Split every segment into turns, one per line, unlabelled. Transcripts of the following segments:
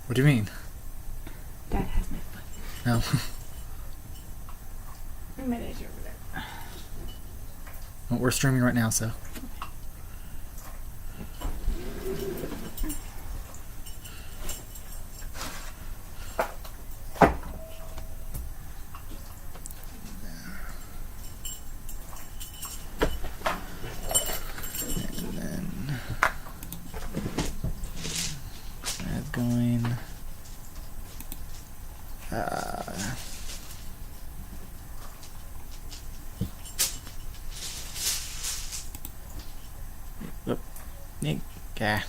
What do you mean?
Dad has my foot.
No.
My dad's over there.
Well, we're streaming right now, so. And then that's going. Oop. Yeah.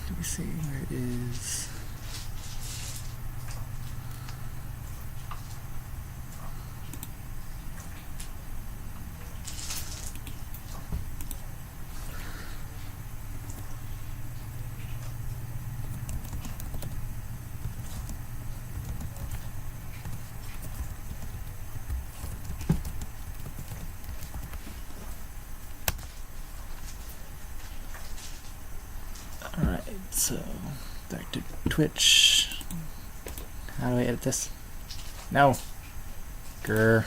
Let me see, where is... Alright, so back to Twitch. How do I edit this? No. Grr.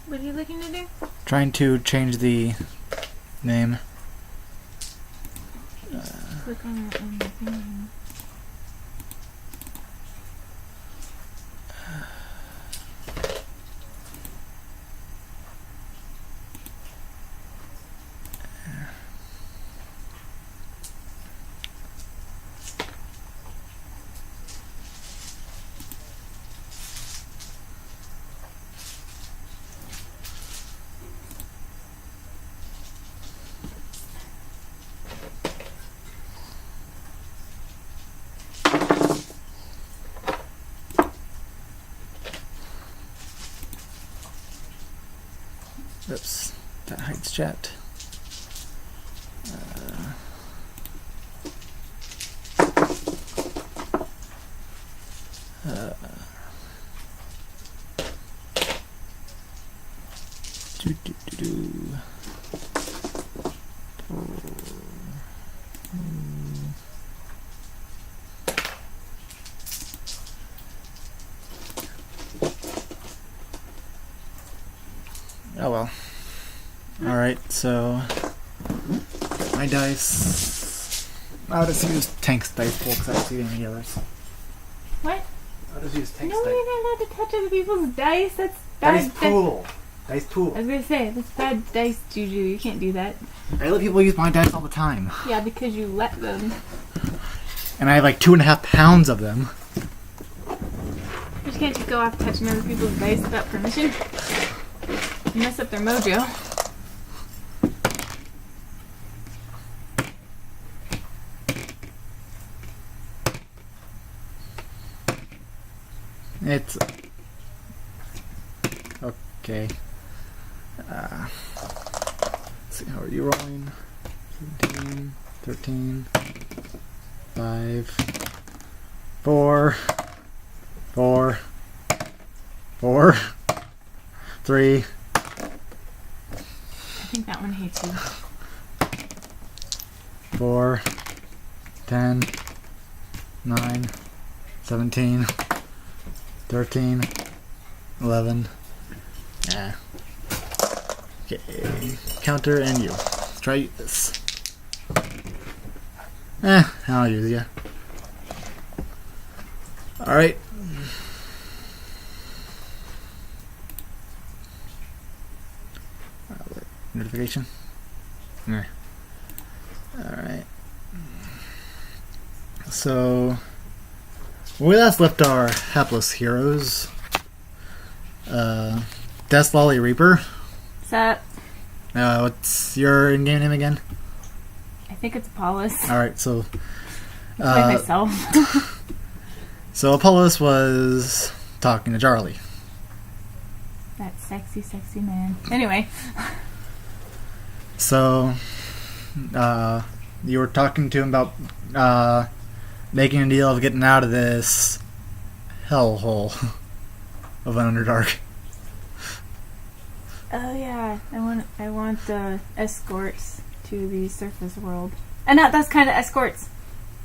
What are you looking to do?
Trying to change the name.
Click on your own thing.
Oops, that hides chat. Do. Oh well. Alright, so my dice. I'll just use Tank's dice pool because I don't see any others.
What?
I'll just use Tank's
No,
dice.
you're not allowed to touch other people's dice. That's bad.
Dice pool. Dice pool.
I was gonna say, that's bad dice juju. You can't do that.
I let people use my dice all the time.
Yeah, because you let them.
And I have like 2.5 pounds of them.
You can't just go off touching other people's dice without permission. You mess up their mojo.
It's okay. Let's see, how are you rolling? 17, 13, 5, 4, 4, 4, 3.
I think that one hates you.
4, 10, 9, 17, 13, 11. Yeah. Okay. Counter and you. Let's try this. I'll use you. Alright. Notification? Nah. Alright. So, when we last left our hapless heroes, Death Lolly Reaper.
What's up?
What's your in-game name again?
think it's Apollos.
Alright, so...
By myself.
So Apollos was talking to Charlie.
That sexy, sexy man. Anyway.
So, you were talking to him about making a deal of getting out of this hellhole of an Underdark.
Oh yeah, I want escorts to the surface world. And that's kind of escorts.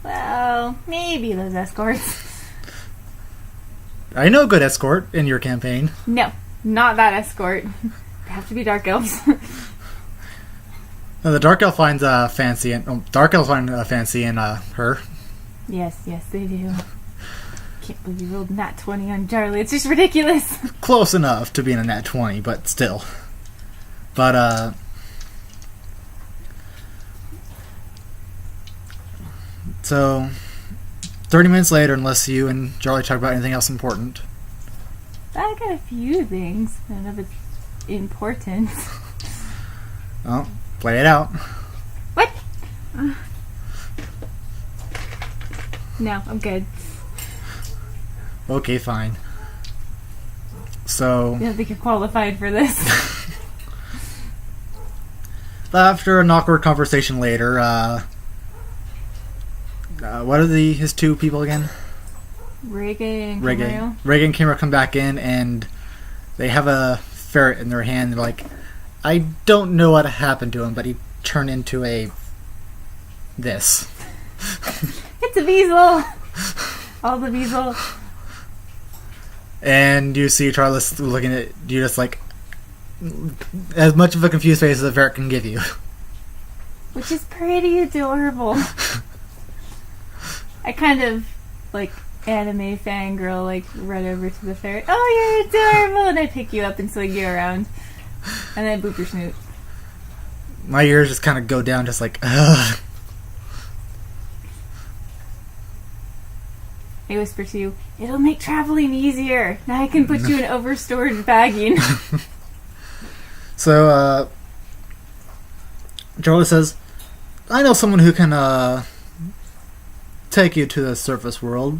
Well, maybe those escorts.
I know a good escort in your campaign.
No, not that escort. They have to be dark elves.
No, the Dark Elf finds fancy, and Dark Elves find fancy in her.
Yes, they do. Can't believe you rolled nat 20 on Charlie. It's just ridiculous.
Close enough to being a nat 20, but still. But, so, 30 minutes later, unless you and Charlie talk about anything else important.
I got a few things. I don't know if it's important.
Well, play it out.
What? No, I'm good.
Okay, fine. So...
I don't think you're qualified for this.
After an awkward conversation later, what are his two people again?
Reggae and Camaro.
Reggae and Camaro come back in, and they have a ferret in their hand. They're like, I don't know what happened to him, but he turned into this.
It's a weasel! All the weasel.
And you see Charlie looking at you just like, as much of a confused face as a ferret can give you.
Which is pretty adorable. I kind of, like, anime fangirl, like, run over to the ferret. Oh, you're adorable! And I pick you up and swing you around. And then boop your snoot.
My ears just kind of go down, just like, ugh.
I whisper to you, it'll make traveling easier. Now I can put you in overstored bagging.
So, Charlie says, I know someone who can, take you to the surface world.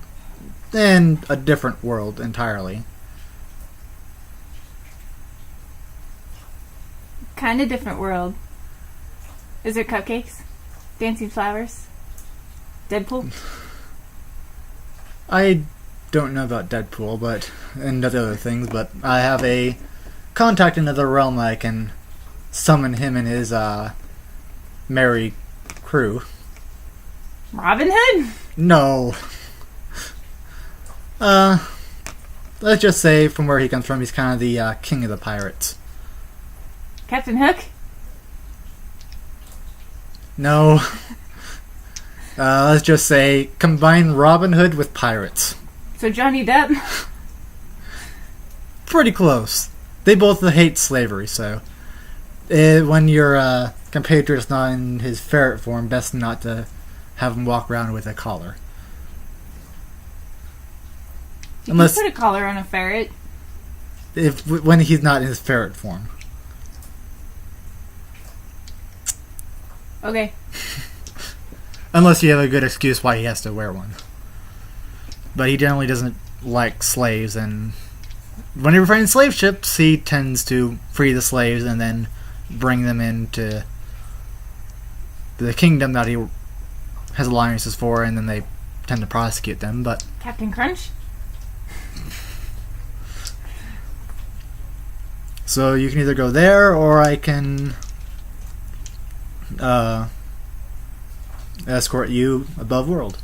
And a different world entirely.
Kind of different world. Is there cupcakes? Dancing flowers? Deadpool?
I don't know about Deadpool, and other things, but I have a contact in another realm that I can summon him and his, merry crew.
Robin Hood?
No. Let's just say from where he comes from, he's kind of the, king of the pirates.
Captain Hook?
No. Let's just say combine Robin Hood with pirates.
So Johnny Depp?
Pretty close. They both hate slavery, so when your compatriot's not in his ferret form, best not to have him walk around with a collar.
You can put a collar on a ferret.
When he's not in his ferret form.
Okay.
Unless you have a good excuse why he has to wear one. But he generally doesn't like slaves, and when he finds slave ships, he tends to free the slaves and then bring them into the kingdom that he has alliances for, and then they tend to prosecute them. But
Captain Crunch?
so you can either go there, or I can escort you above world,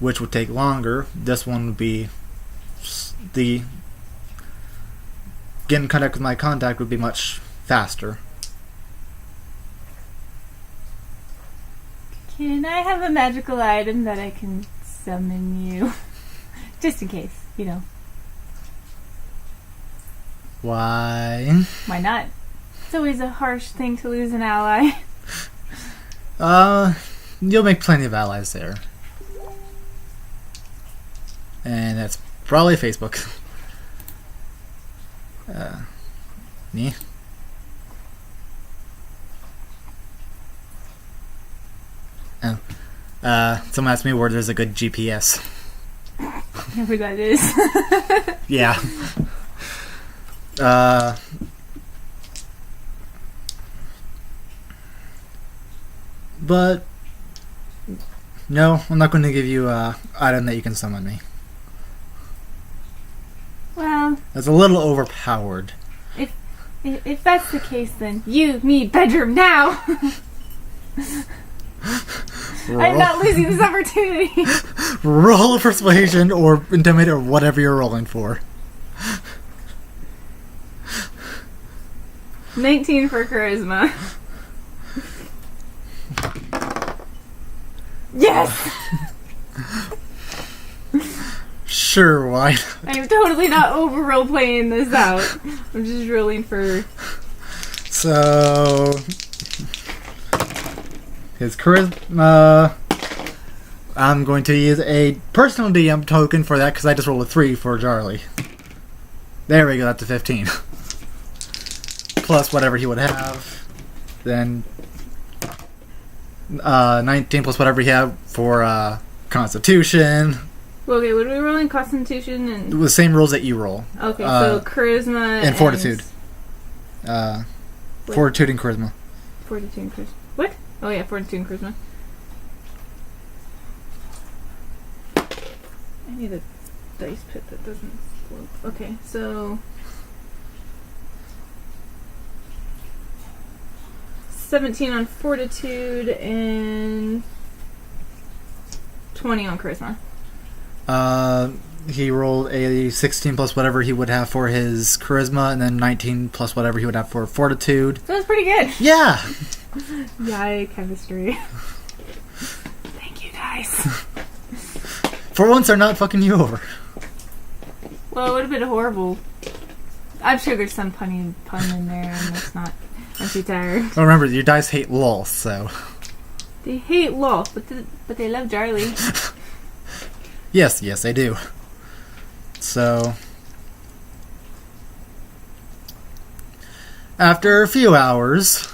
which would take longer. This one would be getting in contact with my contact would be much faster.
Can I have a magical item that I can summon you? Just in case, you know.
Why?
Why not? It's always a harsh thing to lose an ally.
You'll make plenty of allies there. And that's probably Facebook. Me? Someone asked me where there's a good GPS.
I know who that is.
Yeah. But no, I'm not going to give you a item that you can summon me.
Well,
That's a little overpowered.
if that's the case, then you, me, bedroom now. I'm not losing this opportunity.
Roll a persuasion or intimidate or whatever you're rolling for.
19 for charisma. Yes!
Sure, why?
I'm totally not over role playing this out. I'm just rolling for.
So his charisma. I'm going to use a personal DM token for that because I just rolled a 3 for Charlie. There we go. That's a 15. Plus whatever he would have. Then 19 plus whatever he had for Constitution.
Okay, what are we rolling? Constitution and.
The same rules that you roll.
Okay, so charisma
and Fortitude. Fortitude and Charisma.
Fortitude and charisma. What? Oh yeah, Fortitude and charisma. I need a dice pit that doesn't float. Okay, so 17 on Fortitude and 20 on charisma.
He rolled a 16 plus whatever he would have for his charisma, and then 19 plus whatever he would have for fortitude.
So that's pretty good.
Yeah!
Yay, chemistry. Thank you, guys.
For once, they're not fucking you over.
Well, it would have been horrible. I'm sure there's some pun in there, and it's not. I'm too tired.
Well, remember, your dice hate LOL, so...
They hate law, but they love Charlie.
Yes, they do. So... After a few hours...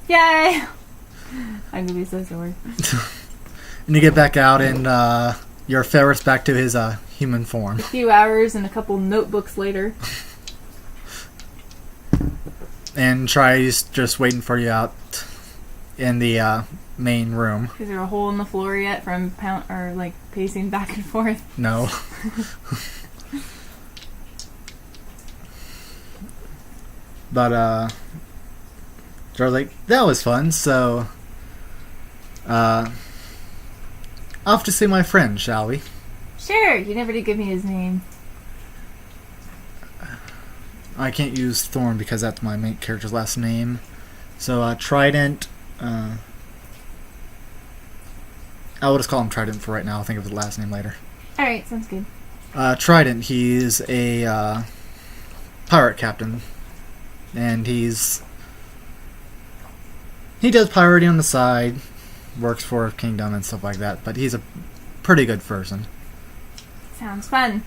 Yay! I'm gonna be so sore.
And you get back out and your ferret's back to his human form.
A few hours and a couple notebooks later.
And Try's just waiting for you out in the main room.
Is there a hole in the floor yet from pacing back and forth?
No. But Try's like, that was fun, so off to see my friend, shall we?
Sure, you never did give me his name.
I can't use Thorn because that's my main character's last name. So Trident. I will just call him Trident for right now. I'll think of the last name later.
Alright, sounds good.
Trident, he's a pirate captain. And he does pirating on the side, works for a kingdom and stuff like that, but he's a pretty good person.
Sounds fun.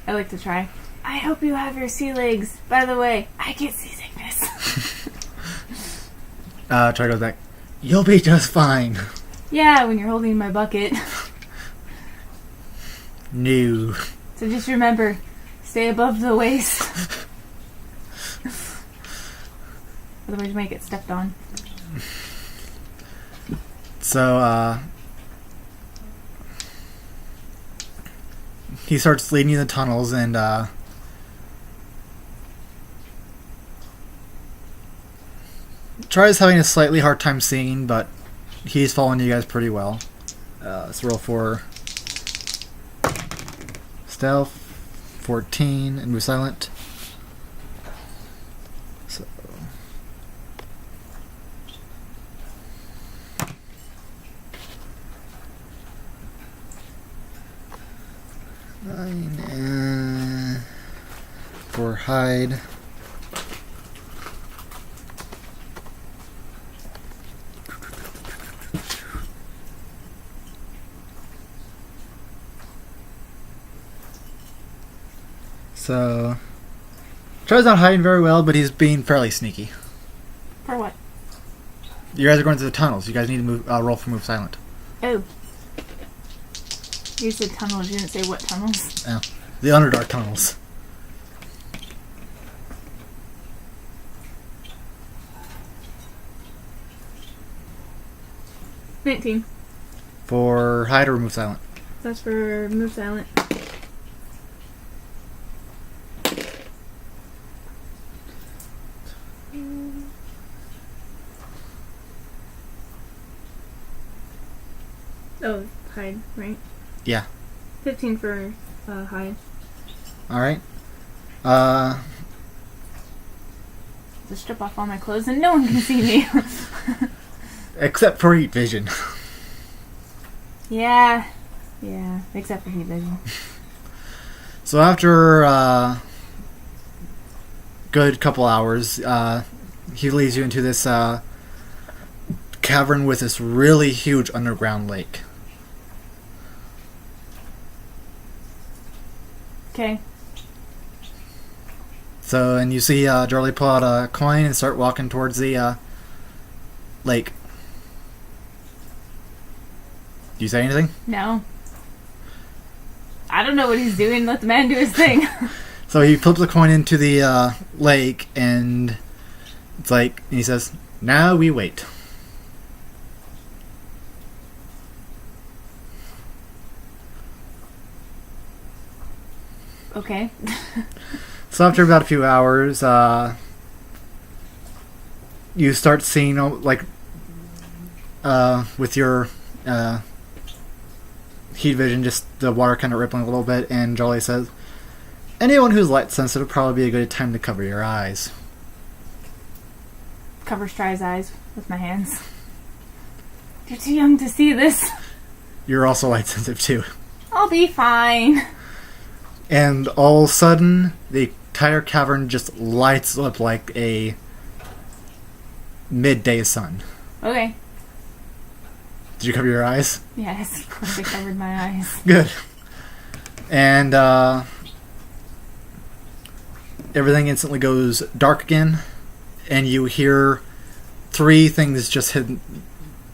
I like to try. I hope you have your sea legs. By the way, I get seasickness.
Try goes back, you'll be just fine.
Yeah, when you're holding my bucket.
No.
So just remember, stay above the waist. Otherwise you might get stepped on.
So, he starts leading you in the tunnels and, tries having a slightly hard time seeing, but he's following you guys pretty well. Let's roll for stealth, 14, and move silent. So... for hide. So, Charlie's not hiding very well, but he's being fairly sneaky.
For what?
You guys are going to the tunnels. You guys need to roll for move silent.
Oh. You said tunnels. You didn't say what tunnels.
Oh. The Underdark tunnels.
$19.
For hide or move silent?
That's for move silent. Oh, hide, right?
Yeah.
15 for hide.
Alright.
Just strip off all my clothes and no one can see me.
Except for heat vision.
Yeah, except for heat vision.
So after good couple hours, he leads you into this cavern with this really huge underground lake.
Okay.
So, and you see Charlie pull out a coin and start walking towards the lake. Do you say anything?
No. I don't know what he's doing. Let the man do his thing.
So he flips the coin into the lake, and it's like, and he says, "Now we wait."
Okay.
So after about a few hours, you start seeing, like, with your heat vision, just the water kind of rippling a little bit, and Jolly says, "Anyone who's light sensitive probably be a good time to cover your eyes."
Cover Stry's eyes with my hands. You're too young to see this.
You're also light sensitive too.
I'll be fine.
And all of a sudden, the entire cavern just lights up like a midday sun.
Okay.
Did you cover your eyes?
Yes, of course I covered my eyes.
Good. And everything instantly goes dark again, and you hear three things just hitting,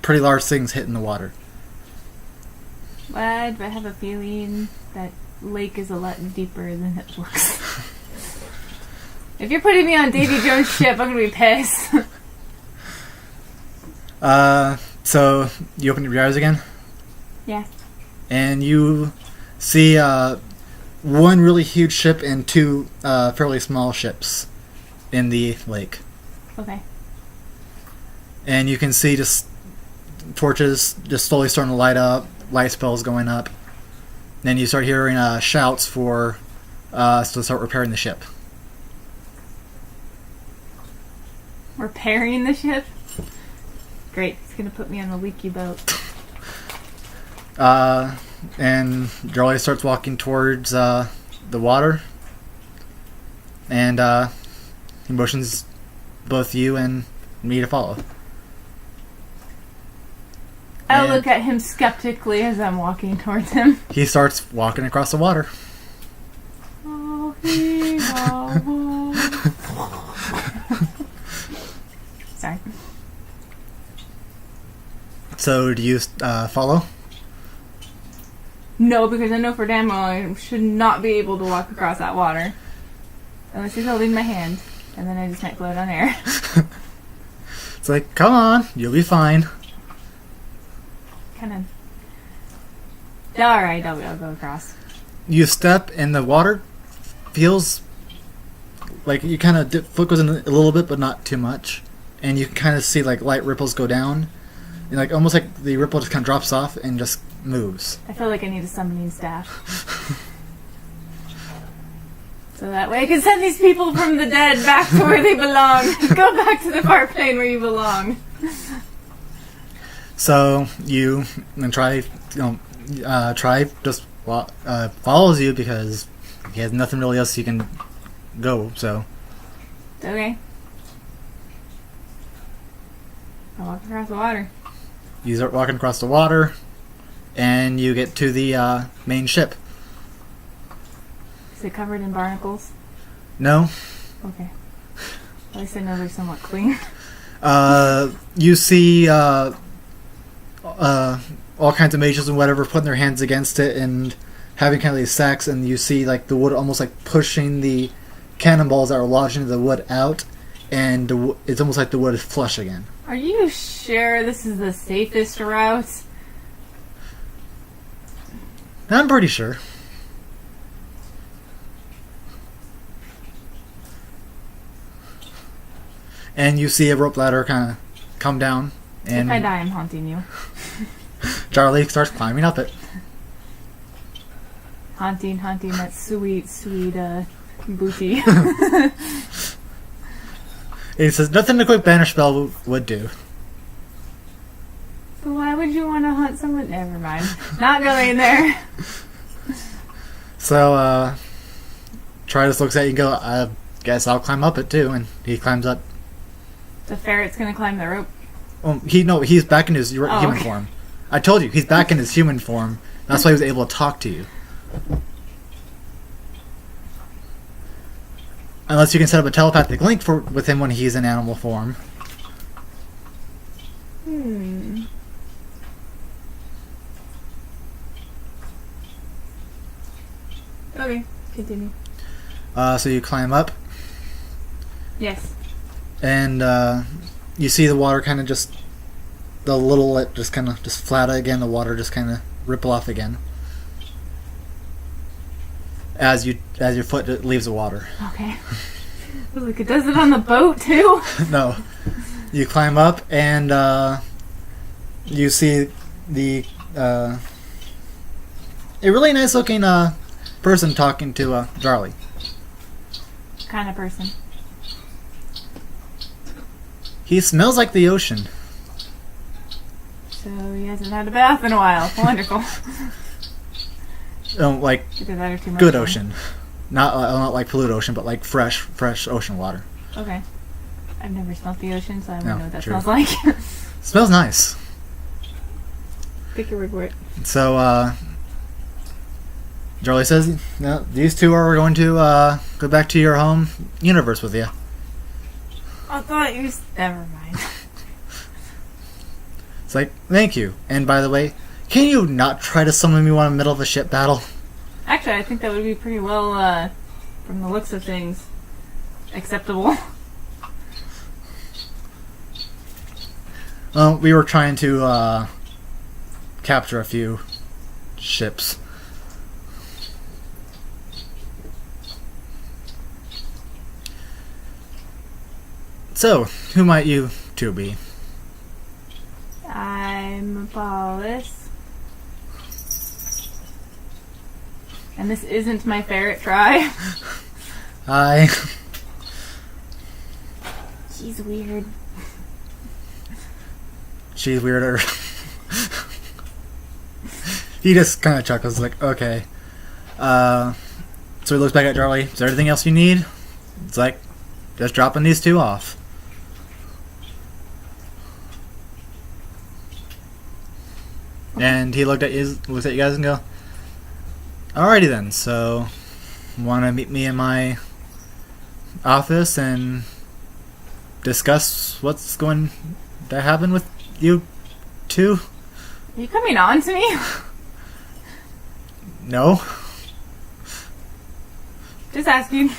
pretty large things hitting the water.
Why do I have a feeling that lake is a lot deeper than it looks? If you're putting me on Davy Jones' ship, I'm gonna be pissed.
So you open your eyes again?
Yeah.
And you see one really huge ship and two fairly small ships in the lake.
Okay.
And you can see just torches just slowly starting to light up, light spells going up. Then you start hearing shouts for to start repairing the ship.
Repairing the ship? Great. It's gonna put me on the leaky boat.
And Charlie starts walking towards the water. And he motions both you and me to follow.
I
And
look at him skeptically as I'm walking towards him.
he starts walking across the water.
Oh, sorry.
So do you follow?
No, because I know for damn well I should not be able to walk across that water. Unless he's holding my hand. And then I just might float on air.
It's like, come on, you'll be fine.
Kind of. Alright, I'll go across.
You step and the water feels like you kind of foot goes in a little bit, but not too much. And you can kind of see like light ripples go down. And like almost like the ripple just kind of drops off and just moves.
I feel like I need a summoning staff. So that way I can send these people from the dead back to where they belong. Go back to the far plane where you belong.
So you and Try just follows you because he has nothing really else he can go. So
Okay. I walk across the water.
you start walking across the water, and you get to the main ship.
Is it covered in barnacles?
No,
Okay. At least I know they're somewhat clean.
You see all kinds of mages and whatever putting their hands against it and having kind of these sacks, and you see like the wood almost like pushing the cannonballs that are lodged into the wood out, and it's almost like the wood is flush again.
Are you sure this is the safest route?
I'm pretty sure. And you see a rope ladder kind of come down, and
If I die, I'm haunting you.
Charlie starts climbing up it.
Haunting that sweet booty.
He says nothing a quick banish spell would do.
But why would you want to haunt someone? Never mind. Not going there.
So, Charlie just looks at you and go, I guess I'll climb up it too, and he climbs up.
The ferret's gonna climb the rope.
He's back in his human
okay.
form. I told you, he's back in his human form. That's why he was able to talk to you. Unless you can set up a telepathic link with him when he's in animal form.
Okay, continue.
So you climb up,
Yes.
and you see the water kind of just... The little lip just kind of just flat again, the water just kind of ripple off again. As your foot leaves the water.
Okay. Look, it does it on the boat too.
No. You climb up and you see the a really nice looking person talking to Charlie.
What kind of person?
He smells like the ocean.
So he hasn't had a bath in a while. Wonderful.
Like
Either that or too much
good
fun.
ocean. Not like polluted ocean, but like fresh ocean water.
Okay. I've never smelled the ocean, so I don't
No,
know what that
true.
smells like.
Smells nice.
Pick your word for it.
So Charlie says, no, these two are going to go back to your home universe with you.
I thought you... Never mind.
It's like, thank you. And by the way, can you not try to summon me while I'm in the middle of a ship battle?
Actually, I think that would be pretty well, from the looks of things, acceptable.
We were trying to capture a few ships. So, who might you two be?
I'm Apollos. And this isn't my ferret try.
I...
She's weird.
She's weirder. He just kind of chuckles like, okay. So he looks back at Charlie. Is there anything else you need? It's like, just dropping these two off. And he looks at you guys and go, alrighty then, so want to meet me in my office and discuss what's going to happen with you two?
Are you coming on to me?
No.
Just asking.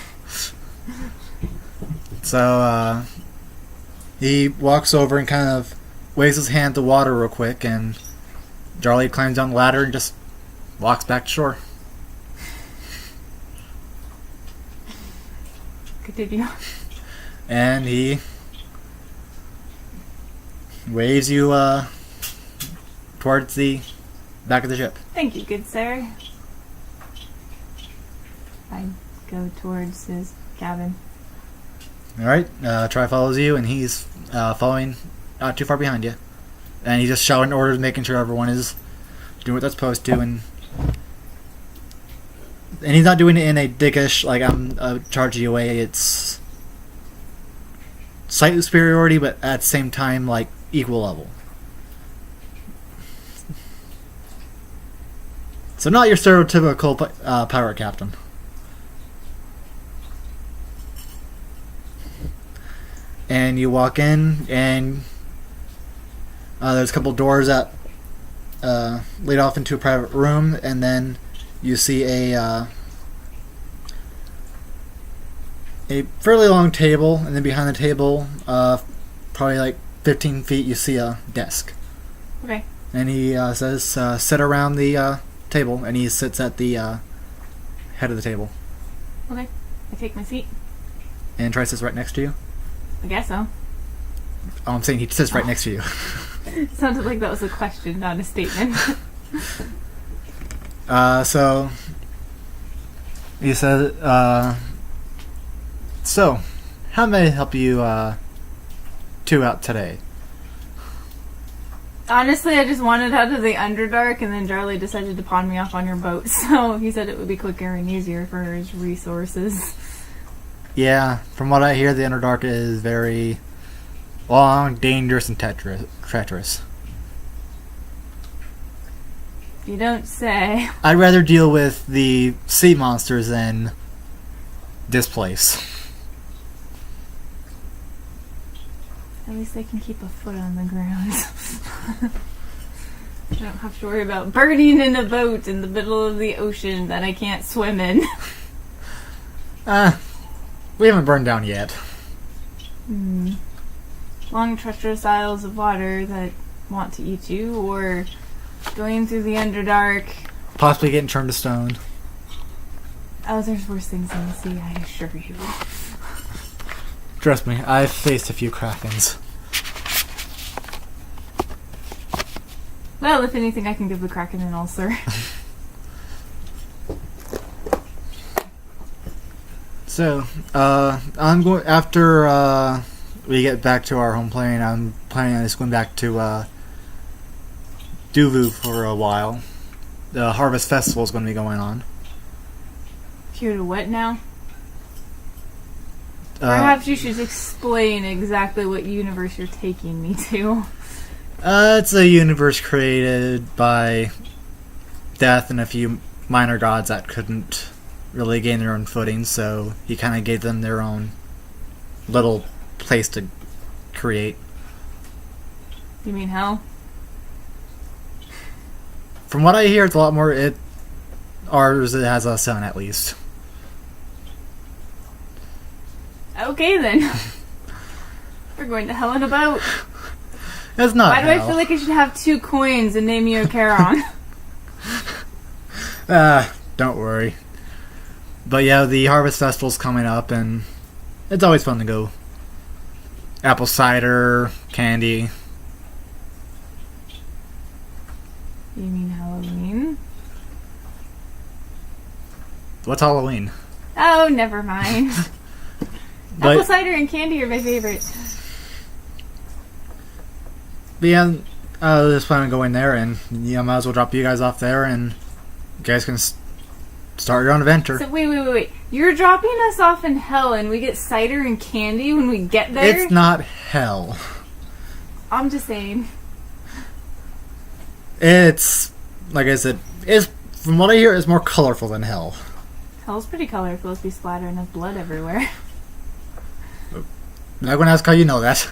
So, he walks over and kind of waves his hand to water real quick, and Charlie climbs down the ladder and just walks back to shore.
Continue.
And he waves you towards the back of the ship.
Thank you, good sir. I go towards his cabin.
Alright, Tri follows you, and he's following not too far behind you. And he's just shouting orders, making sure everyone is doing what they're supposed to, and he's not doing it in a dickish, like, I'm charging you away. It's slight superiority, but at the same time, like, equal level. So not your stereotypical pirate captain. And you walk in, and there's a couple doors that lead off into a private room, and then you see a fairly long table, and then behind the table, probably like 15 feet, you see a desk.
Okay.
And he says, sit around the table, and he sits at the head of the table.
Okay. I take my seat.
And Trice is right next to you?
I guess so.
Oh, I'm saying he sits right next to you.
It sounded like that was a question, not a statement.
So he says, so, how may I help you two out today?
Honestly, I just wanted out of the Underdark, and then Charlie decided to pawn me off on your boat, so he said it would be quicker and easier for his resources.
Yeah, from what I hear, the Underdark is very long, dangerous, and treacherous.
You don't say.
I'd rather deal with the sea monsters than this place.
At least they can keep a foot on the ground. I don't have to worry about burning in a boat in the middle of the ocean that I can't swim in.
We haven't burned down yet.
Long treacherous aisles of water that want to eat you, or going through the Underdark.
Possibly getting turned to stone.
Oh, there's worse things in the sea, I assure you.
Trust me, I've faced a few krakens.
Well, if anything, I can give the Kraken an ulcer.
So, I'm going after we get back to our home plane. I'm planning on just going back to Duvu for a while. The Harvest Festival is going to be going on.
Here to what now? Perhaps you should explain exactly what universe you're taking me to.
It's a universe created by Death and a few minor gods that couldn't really gain their own footing, so he kind of gave them their own little place to create.
You mean hell?
From what I hear, it's a lot more. Ours it has a sun at least.
Okay then. We're going to hell in a boat.
It's not.
Why do I feel like I should have 2 coins and name you a Charon?
Don't worry. But yeah, the Harvest Festival's coming up, and it's always fun to go. Apple cider, candy.
You mean Halloween?
What's Halloween?
Oh, never mind. Apple cider and candy are my favorite.
But yeah, I was just planning on going there, and might as well drop you guys off there, and you guys can start your own adventure.
So wait. You're dropping us off in hell, and we get cider and candy when we get there?
It's not hell.
I'm just saying.
It's, like I said, from what I hear, it's more colorful than hell.
Hell's pretty colorful if you splatter enough blood everywhere.
I'm not going to ask how you know that.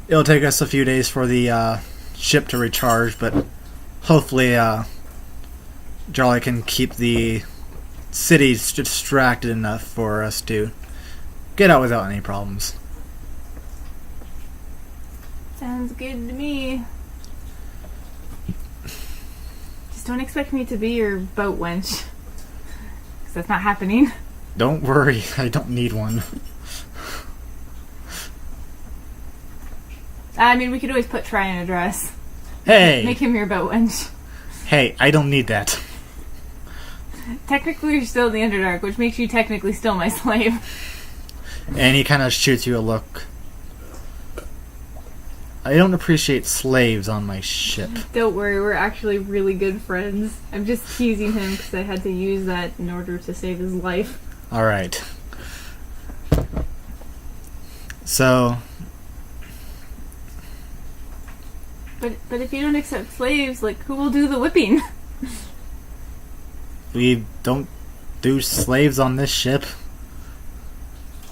It'll take us a few days for the ship to recharge, but hopefully Jolly can keep the city distracted enough for us to get out without any problems.
Sounds good to me. Just don't expect me to be your boat wench. Because that's not happening.
Don't worry, I don't need one.
I mean, we could always put Try in a dress.
Hey!
Make him your boat wench.
Hey, I don't need that.
Technically, you're still in the Underdark, which makes you technically still my slave.
And he kind of shoots you a look. I don't appreciate slaves on my ship.
Don't worry, we're actually really good friends. I'm just teasing him because I had to use that in order to save his life.
Alright. So...
But if you don't accept slaves, like, who will do the whipping?
We don't do slaves on this ship.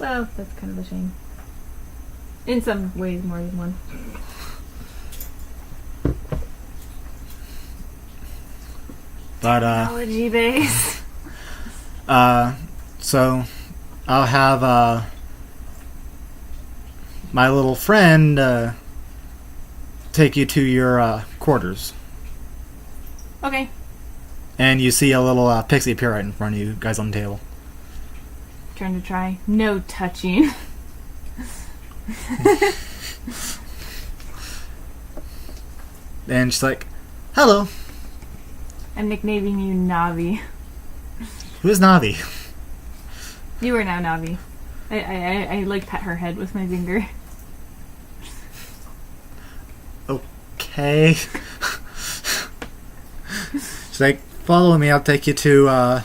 Well, that's kind of a shame. In some ways, more than one.
But,
Technology base.
So, I'll have, my little friend, take you to your, quarters.
Okay.
And you see a little, pixie appear right in front of you guys on the table.
Turn to try. No touching.
And she's like, hello.
I'm nicknaming you Navi.
Who's Navi?
You are now Navi. I like pat her head with my finger.
Okay. She's like, follow me, I'll take you to,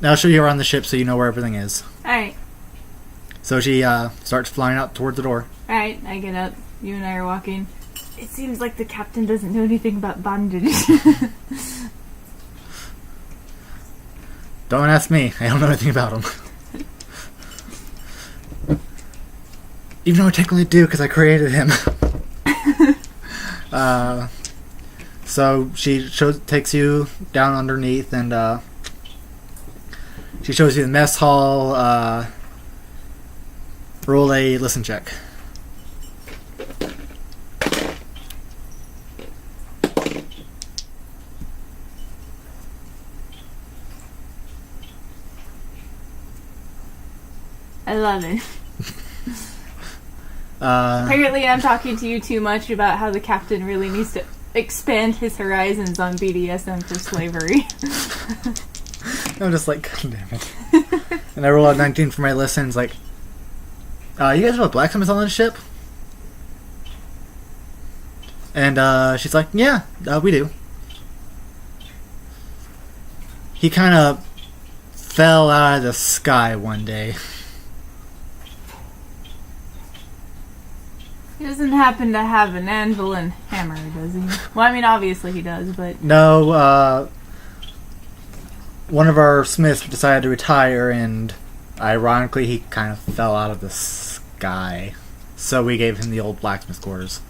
I'll show you around the ship so you know where everything is.
Alright.
So she, starts flying out towards the door.
Alright, I get up. You and I are walking. It seems like the captain doesn't know anything about bondage.
Don't ask me, I don't know anything about him. Even though I technically do, because I created him. So she takes you down underneath, and she shows you the mess hall. Roll a listen check.
I love it. Apparently I'm talking to you too much about how the captain really needs to expand his horizons on BDSM for slavery.
I'm just like, God damn it. And I roll out 19 for my listens, like, you guys know what blacksmith on this ship? And she's like, yeah, we do. He kind of fell out of the sky one day.
He doesn't happen to have an anvil and hammer, does he? Well, I mean, obviously he does, but...
No, one of our smiths decided to retire, and ironically, he kind of fell out of the sky. So we gave him the old blacksmith quarters.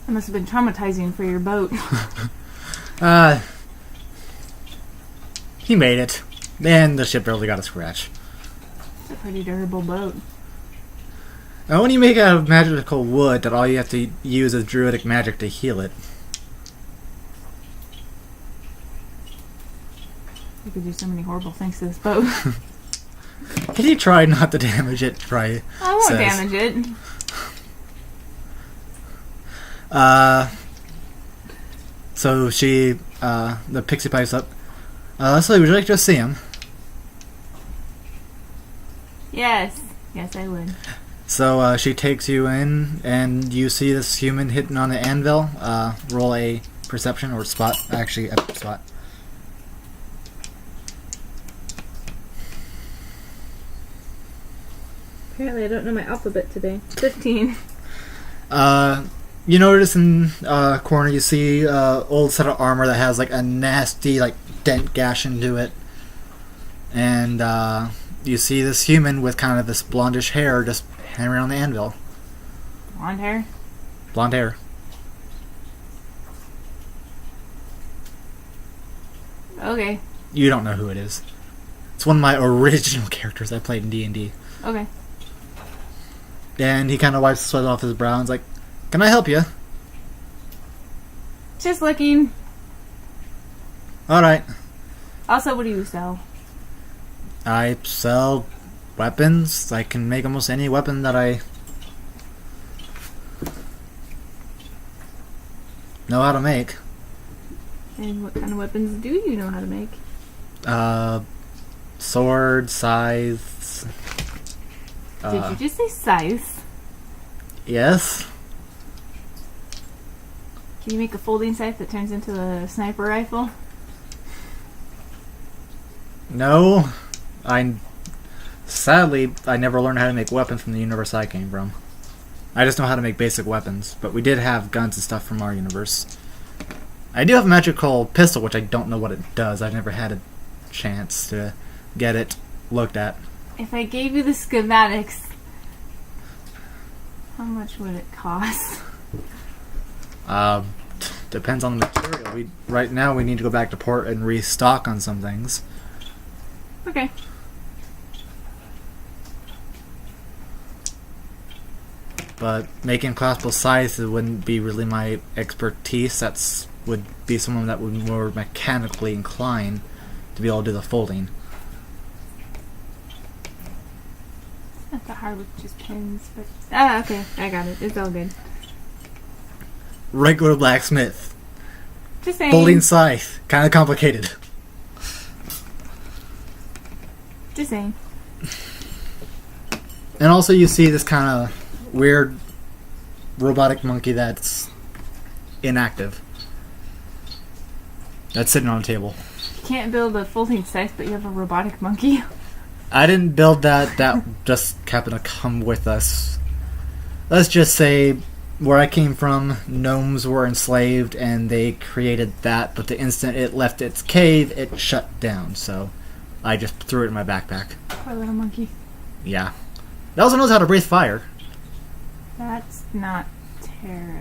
That must have been traumatizing for your boat.
He made it. And the ship barely got a scratch.
It's a pretty durable boat.
Now, when you make out of magical wood, that all you have to use is druidic magic to heal it.
You could do so many horrible things to this boat.
Can you try not to damage it? Try.
I won't damage it.
So she, the pixie pipes up. Leslie, would you like to see him?
Yes. Yes, I would.
So she takes you in, and you see this human hitting on the anvil. Roll a perception or spot. Actually, a spot.
Apparently I don't know my alphabet today. 15.
You notice in corner you see old set of armor that has like a nasty like dent gash into it, and you see this human with kind of this blondish hair just hammering on the anvil.
Blonde hair?
Blonde hair.
Okay.
You don't know who it is. It's one of my original characters I played in D&D.
Okay.
And he kind of wipes the sweat off his brow and is like, can I help you?
Just looking.
Alright.
Also, what do you sell?
I sell weapons. I can make almost any weapon that I know how to make.
And what kind of weapons do you know how to make?
Swords, scythes.
Did you just say scythe?
Yes.
Can you make a folding scythe that turns into a sniper rifle?
No. Sadly, I never learned how to make weapons from the universe I came from. I just know how to make basic weapons, but we did have guns and stuff from our universe. I do have a magical pistol, which I don't know what it does. I've never had a chance to get it looked at.
If I gave you the schematics, how much would it cost?
Depends on the material. Right now we need to go back to port and restock on some things.
Okay.
But making collapsible scythes wouldn't be really my expertise. Would be someone that would be more mechanically inclined to be able to do the folding.
Not that hard with just pins, but okay, I got it. It's all good.
Regular blacksmith.
Just saying.
Folding scythe. Kind of complicated.
Just saying.
And also you see this kind of weird robotic monkey that's inactive. That's sitting on a table.
You can't build a folding scythe, but you have a robotic monkey.
I didn't build that. That just happened to come with us. Let's just say where I came from, gnomes were enslaved and they created that, but the instant it left its cave, it shut down. So I just threw it in my backpack.
Poor little monkey.
Yeah. It also knows how to breathe fire.
That's not terrifying.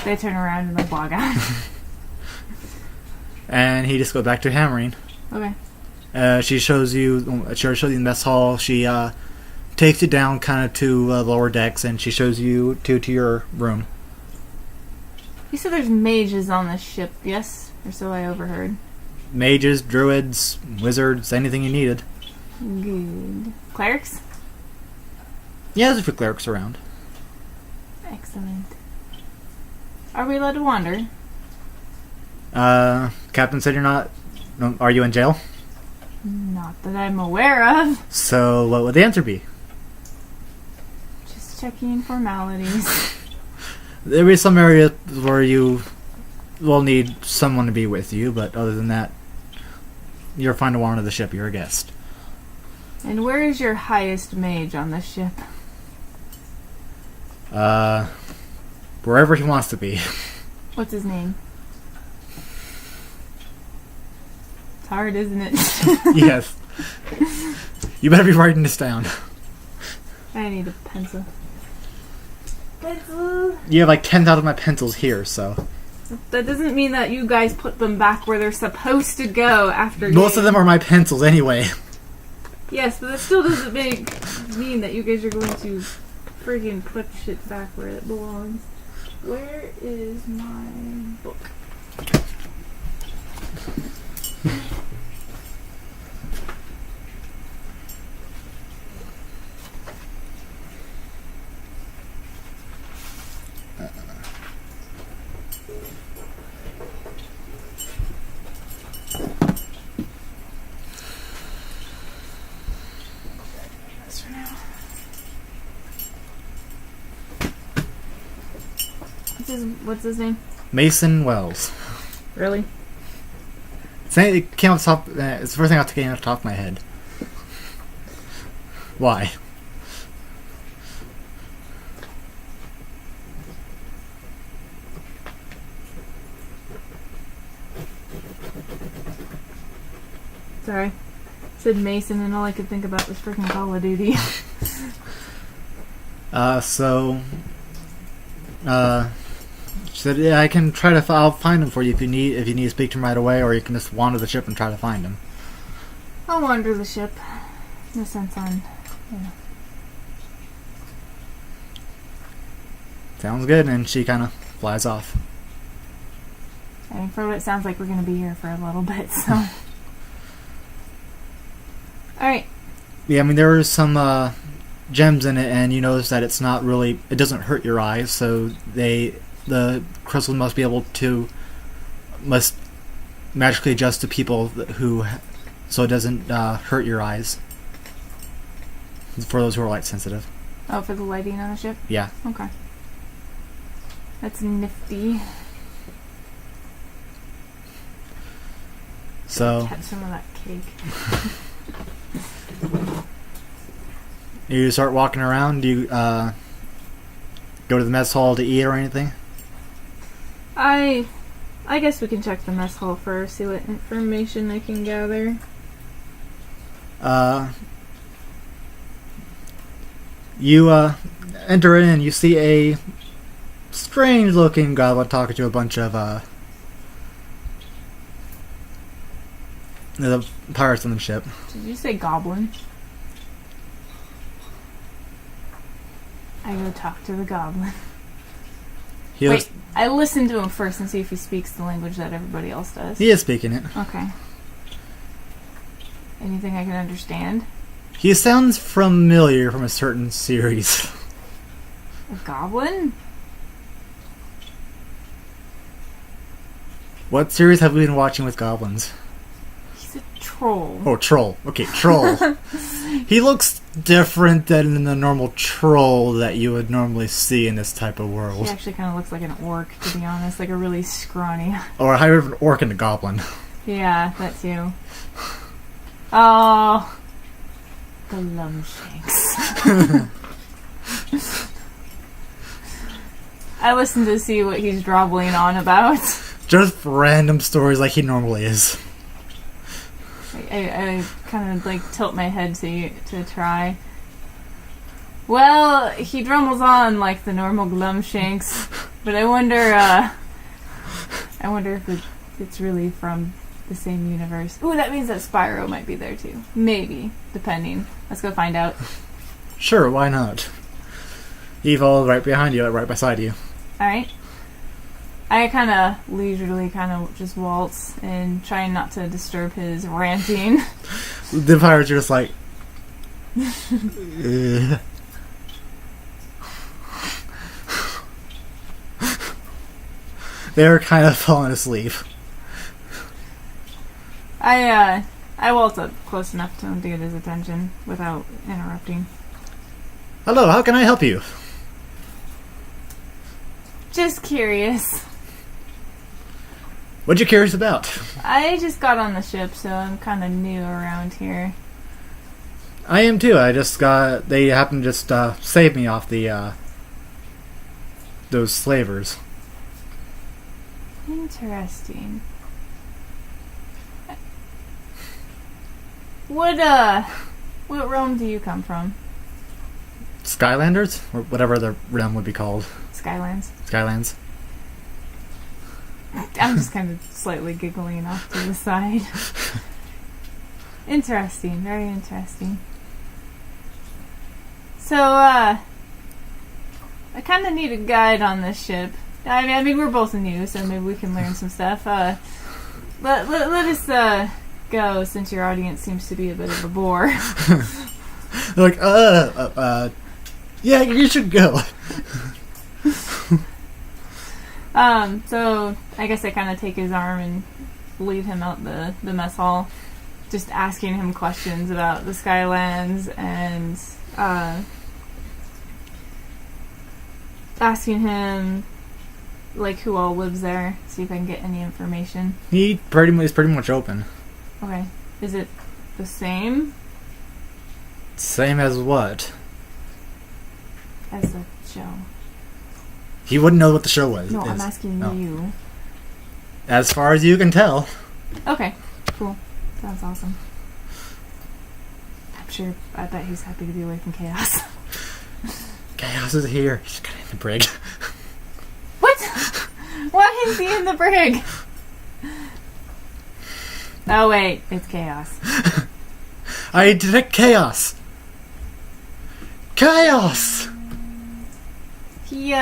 They turn around and like log out.
And he just goes back to hammering.
Okay.
She shows you the mess hall. She takes you down kind of to lower decks, and she shows you to your room.
You said there's mages on this ship, yes? Or so I overheard.
Mages, druids, wizards, anything you needed.
Good. Clerics?
Yeah, there's a few clerics around.
Excellent. Are we allowed to wander?
Captain said you're not. Are you in jail?
Not that I'm aware of.
So what would the answer be?
Just checking formalities.
There will be some areas where you will need someone to be with you, but other than that, you're fine to wander the ship. You're a guest.
And where is your highest mage on this ship?
Wherever he wants to be.
What's his name? It's hard, isn't it?
Yes. You better be writing this down.
I need a pencil. Pencil!
You have like 10,000 of my pencils here, so.
That doesn't mean that you guys put them back where they're supposed to go after
Most of them are my pencils anyway.
Yes, but that still doesn't mean that you guys are going to friggin' put shit back where it belongs. Where is my book? That's for now. What's his name?
Mason Wells.
Really?
It came off the top. It's the first thing I came off the top of my head. Why?
Sorry. I said Mason and all I could think about was freaking Call of Duty.
She said, yeah, I can try to. I'll find him for you if you need to speak to him right away, or you can just wander the ship and try to find him.
I'll wander the ship. No sense on,
Sounds good, and she kind of flies off.
I mean, for what it sounds like, we're going to be here for a little bit, so. Alright.
Yeah, I mean, there are some gems in it, and you notice that it's not really. It doesn't hurt your eyes, so the crystal must magically adjust to people who, so it doesn't hurt your eyes. For those who are light sensitive.
Oh, for the lighting on the ship?
Yeah.
Okay. That's nifty.
So.
Catch some of that cake.
You start walking around. Do you go to the mess hall to eat or anything?
I guess we can check the mess hall first, see what information I can gather.
You enter in and you see a strange looking goblin talking to a bunch of the pirates on the ship.
Did you say goblin? I go talk to the goblin. Wait, I listen to him first and see if he speaks the language that everybody else does.
He is speaking it.
Okay. Anything I can understand?
He sounds familiar from a certain series.
A goblin?
What series have we been watching with goblins?
He's a troll.
Oh, troll. Okay, troll. He looks different than the normal troll that you would normally see in this type of world.
He actually kind of looks like an orc, to be honest. Like a really scrawny.
Or a hybrid of an orc and a goblin.
Yeah, that too. Oh. The Lumshanks. I listen to see what he's drobbling on about.
Just random stories like he normally is.
I kind of like tilt my head to try. Well, he drummles on like the normal Glumshanks, but I wonder if it's really from the same universe. Ooh, that means that Spyro might be there too. Maybe, depending. Let's go find out.
Sure, why not? He falls right behind you, right beside you.
Alright. I kind of leisurely just waltz and trying not to disturb his ranting.
The pirates are just like... Ugh. They're kind of falling asleep.
I waltz up close enough to him to get his attention without interrupting.
Hello, how can I help you?
Just curious.
What you curious about?
I just got on the ship, so I'm kind of new around here.
I am too. They happened to just save me off the those slavers.
Interesting. What realm do you come from?
Skylanders? Or whatever the realm would be called.
Skylands.
Skylands.
I'm just kind of slightly giggling off to the side. Interesting. Very interesting. So, I kind of need a guide on this ship. I mean, we're both new, so maybe we can learn some stuff. Let us go, since your audience seems to be a bit of a bore.
They're like, yeah, you should go.
So I guess I kind of take his arm and lead him out the mess hall, just asking him questions about the Skylands and asking him like who all lives there, see if I can get any information.
He's pretty much open.
Okay. Is it the same?
Same as what?
As the show.
He wouldn't know what the show was.
No, I'm asking you.
As far as you can tell.
Okay, cool. Sounds awesome. I bet he's happy to be away from chaos.
Chaos is here. He's got in the brig.
What? Why is he in the brig? Oh wait, it's chaos.
I detect chaos. Chaos!
He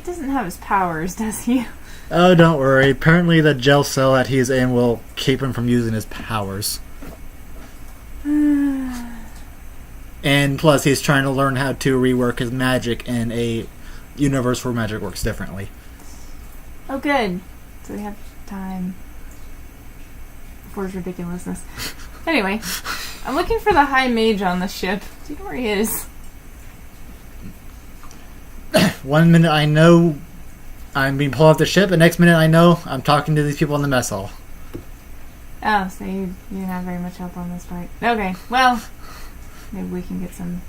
doesn't have his powers, does he?
Oh, don't worry. Apparently the gel cell that he's in will keep him from using his powers. And plus, he's trying to learn how to rework his magic in a universe where magic works differently.
Oh, good. So we have time for his ridiculousness. Anyway, I'm looking for the high mage on the ship. Do you know where he is?
1 minute I know I'm being pulled off the ship, the next minute I know I'm talking to these people in the mess hall.
Oh, so you didn't have very much help on this part. Okay, well, maybe we can get some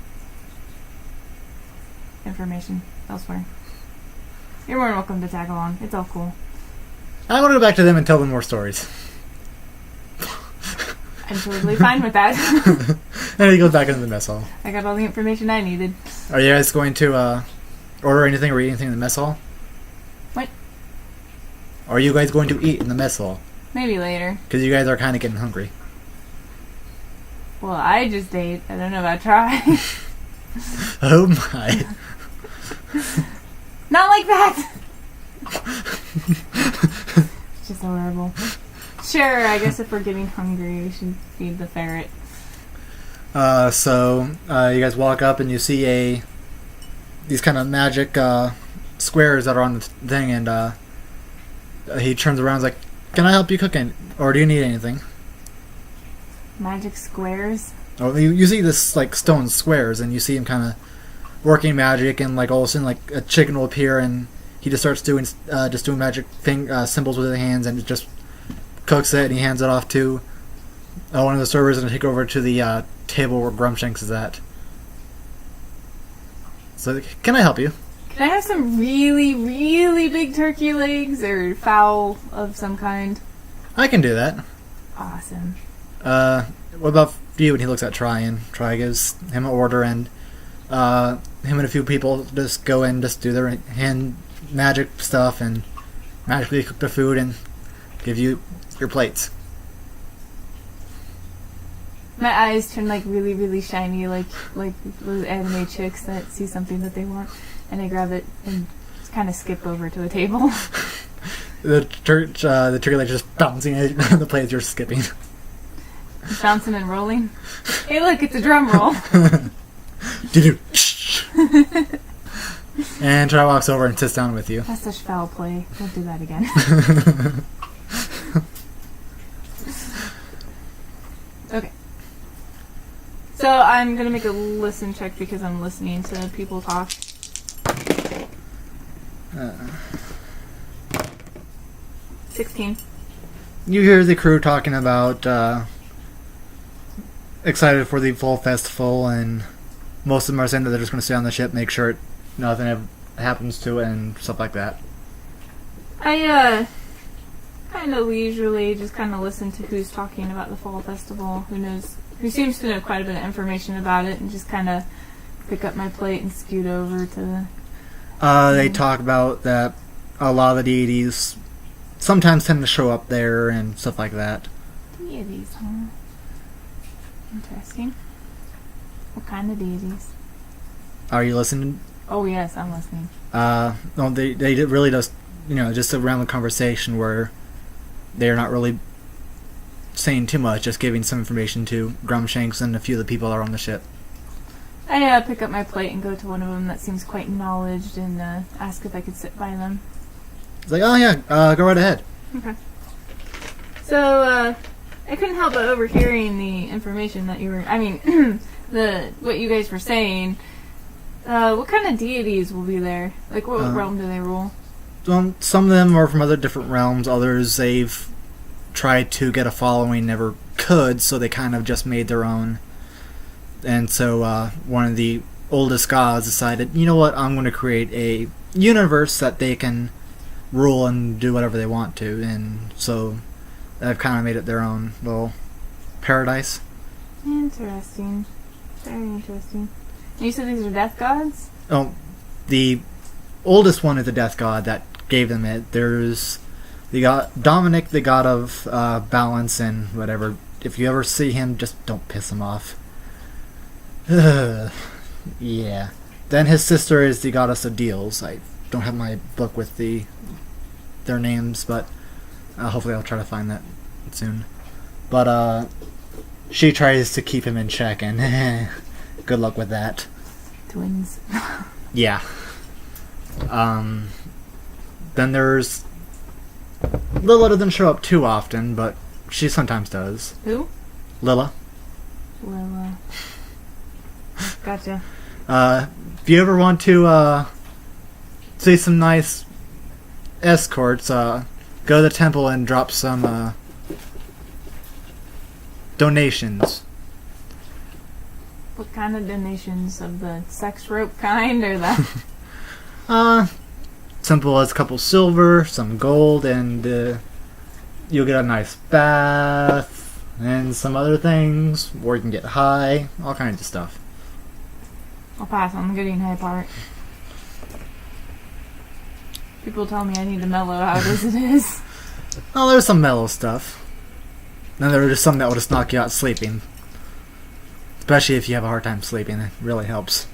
information elsewhere. You're more than welcome to tag along. It's all cool.
I want to go back to them and tell them more stories.
I'm totally fine with that.
And he goes back into the mess hall.
I got all the information I needed.
Are you guys going to order anything or eat anything in the mess hall?
What?
Are you guys going to eat in the mess hall?
Maybe later.
Because you guys are kind of getting hungry.
Well, I just ate. I don't know about try.
Oh my.
Not like that! It's just horrible. Sure, I guess if we're getting hungry, we should feed the ferret.
So you guys walk up and you see these kind of magic squares that are on the thing, and he turns around and is like, "Can I help you cook or do you need anything?"
Magic squares?
Oh, you see this like stone squares, and you see him kind of working magic, and like all of a sudden, like a chicken will appear, and he just starts doing magic symbols with his hands, and it just cooks it, and he hands it off to one of the servers, and take over to the table where Grumshanks is at. So, can I help you?
Can I have some really, really big turkey legs or fowl of some kind?
I can do that.
Awesome.
What about you? And he looks at Try, and Try gives him an order, and him and a few people just go in, just do their hand magic stuff, and magically cook the food and give you your plates.
My eyes turn like really, really shiny, like those anime chicks that see something that they want, and they grab it and just kind of skip over to a table.
The turkey leg just bouncing on the plates you're skipping.
Bouncing and rolling. Hey, look, it's a drum roll.
And Try walks over and sits down with you.
That's such foul play. Don't do that again. Okay. So I'm gonna make a listen check because I'm listening to people talk. 16.
You hear the crew talking about excited for the fall festival, and most of them are saying that they're just going to stay on the ship, make sure nothing happens to it, and stuff like that.
I kind of leisurely just kind of listen to who's talking about the fall festival, who seems to know quite a bit of information about it, and just kind of pick up my plate and scoot over to
They talk about that a lot of the deities sometimes tend to show up there and stuff like that.
Deities, huh? Interesting. What kind of deities?
Are you listening?
Oh yes, I'm listening.
No, they really just, just around the conversation where they're not really saying too much, just giving some information to Grumshanks and a few of the people that are on the ship.
I pick up my plate and go to one of them that seems quite knowledgeable and ask if I could sit by them.
It's like, oh yeah, go right ahead.
Okay. So, I couldn't help but overhearing the information that you were... what you guys were saying. What kind of deities will be there? Like, what realm do they rule?
Some of them are from other different realms. Others, they've tried to get a following, never could, so they kind of just made their own. And so one of the oldest gods decided, you know what, I'm going to create a universe that they can rule and do whatever they want to. And so they've kind of made it their own little paradise.
Interesting. Very interesting. And you said these are death gods?
Oh, the oldest one is the death god that gave them it. There's the god Dominic, the god of balance and whatever. If you ever see him, just don't piss him off. Yeah. Then his sister is the goddess of deals. I don't have my book with their names, but hopefully I'll try to find that soon. But she tries to keep him in check, and good luck with that.
Twins.
Yeah. Then there's Lilla doesn't show up too often, but she sometimes does.
Who?
Lilla.
Lilla. Gotcha.
If you ever want to see some nice escorts, go to the temple and drop some donations.
What kind of donations? Of the sex rope kind, or the...
simple as a couple silver, some gold, and you'll get a nice bath and some other things, or you can get high, all kinds of stuff.
I'll pass on the getting high part. People tell me I need to mellow out as it is.
Oh, there's some mellow stuff. Then there are just some that will just knock you out sleeping. Especially if you have a hard time sleeping, it really helps.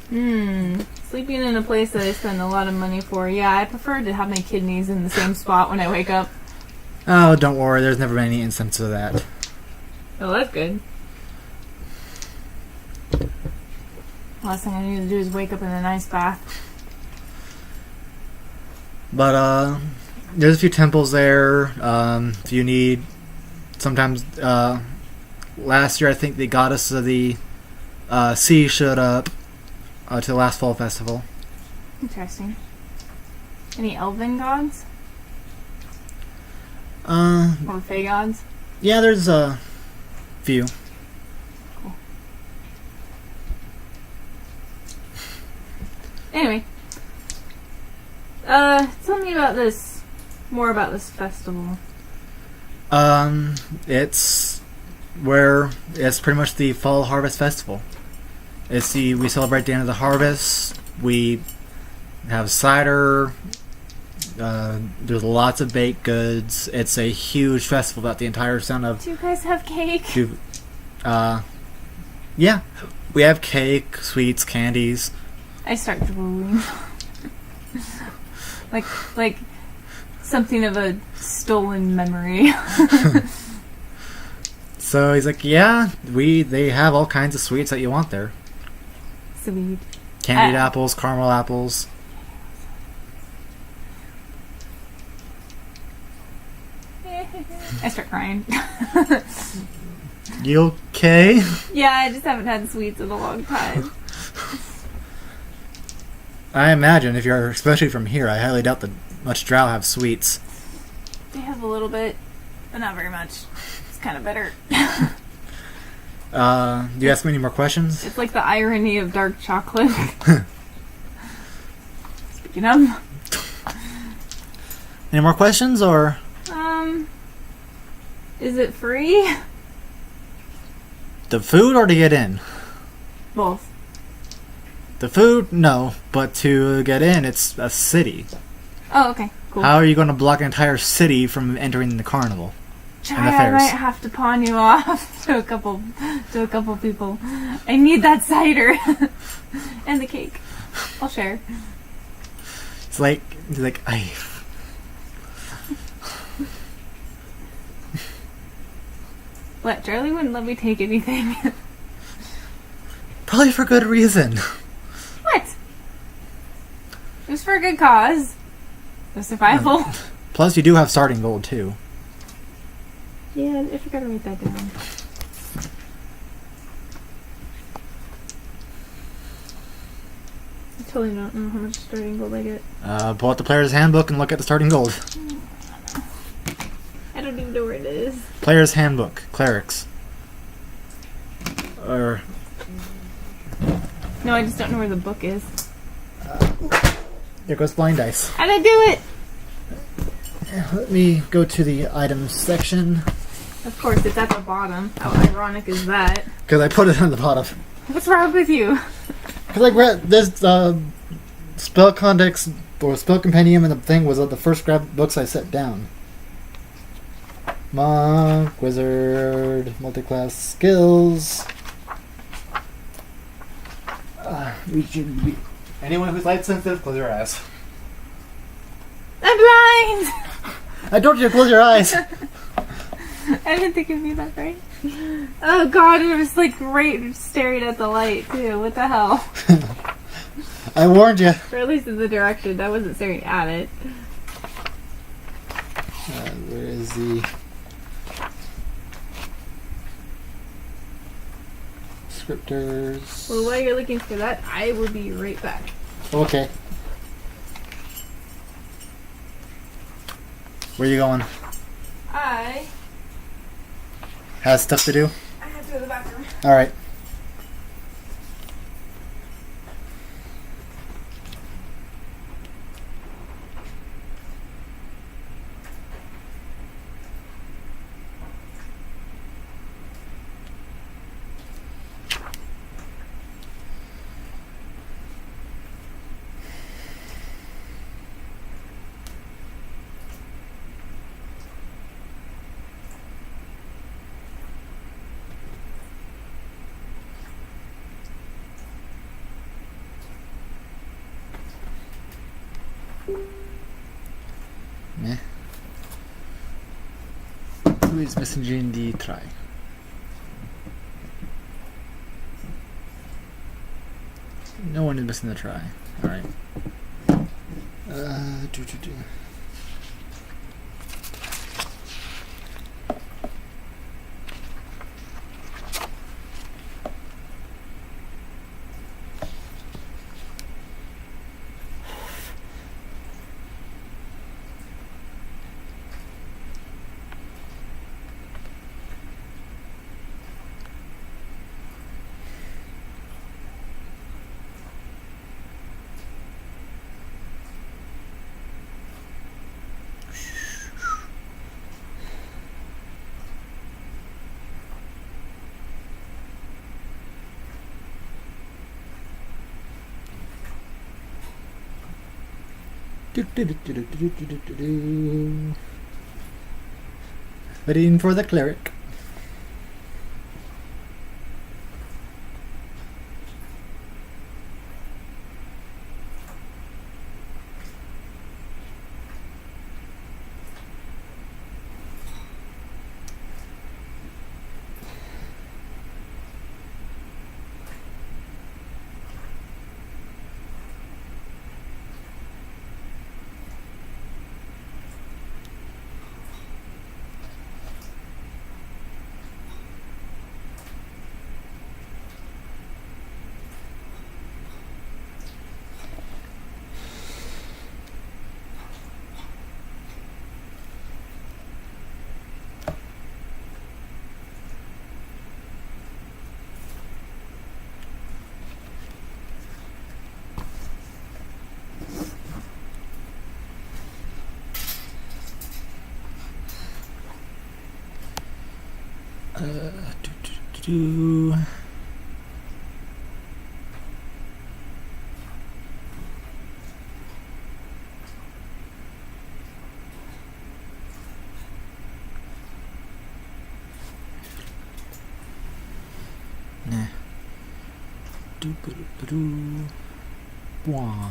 Sleeping in a place that I spend a lot of money for. Yeah, I prefer to have my kidneys in the same spot when I wake up.
Oh, don't worry, there's never been any instance of that.
Oh, that's good. Last thing I need to do is wake up in a nice bath.
But, there's a few temples there. If you need... Sometimes, last year I think the goddess of the sea showed up to the last fall festival.
Interesting. Any elven gods? Or fey gods?
Yeah, there's a few.
Cool. Anyway. Tell me about this. More about this festival.
It's pretty much the fall harvest festival. We celebrate the end of the harvest. We have cider. There's lots of baked goods. It's a huge festival that the entire town of...
Do you guys have cake?
Yeah. We have cake, sweets, candies.
I start drooling. like something of a stolen memory.
So he's like, yeah, they have all kinds of sweets that you want there.
Sweet.
Candied apples, caramel apples.
I start crying.
You okay?
Yeah, I just haven't had sweets in a long time.
I imagine if you're especially from here, I highly doubt that much drow have sweets.
They have a little bit, but not very much. It's kind of bitter.
Do you ask me any more questions?
It's like the irony of dark chocolate. Speaking of.
Any more questions, or?
Is it free?
The food or to get in?
Both.
The food, no. But to get in, it's a city.
Oh, okay. Cool.
How are you going to block an entire city from entering the carnival?
I might have to pawn you off to a couple people. I need that cider and the cake. I'll share.
He's like,
What? Charlie wouldn't let me take anything.
Probably for good reason.
What? It was for a good cause. The survival.
Plus, you do have starting gold too.
Yeah, I forgot to write that down. I totally don't know how much starting gold I get.
Pull out the player's handbook and look at the starting gold.
I don't even know where it is.
Player's handbook, clerics. Or
no, I just don't know where the book is.
There goes blind dice.
How'd I do it?
Let me go to the items section.
Of course, it's at the bottom. How ironic is that?
Because I put it on the bottom.
What's wrong with you?
Because I read this spell context or spell compendium, and the thing was the first books I set down. Monk, wizard, multi-class skills. We should be. Anyone who's light sensitive, close your eyes.
I'm blind!
I told you to close your eyes.
I didn't think it'd be that bright. Oh god, it was like right staring at the light too. What the hell?
I warned you.
Or at least in the direction. I wasn't staring at it.
Where is the descriptors?
Well, while you're looking for that, I will be right back.
Okay. Where are you going?
I
Has stuff to do?
have to go to the bathroom.
Alright. Who is messaging the try? No one is missing the try. Alright. Do. Waiting for the cleric. Do. Nah. Do. Wah.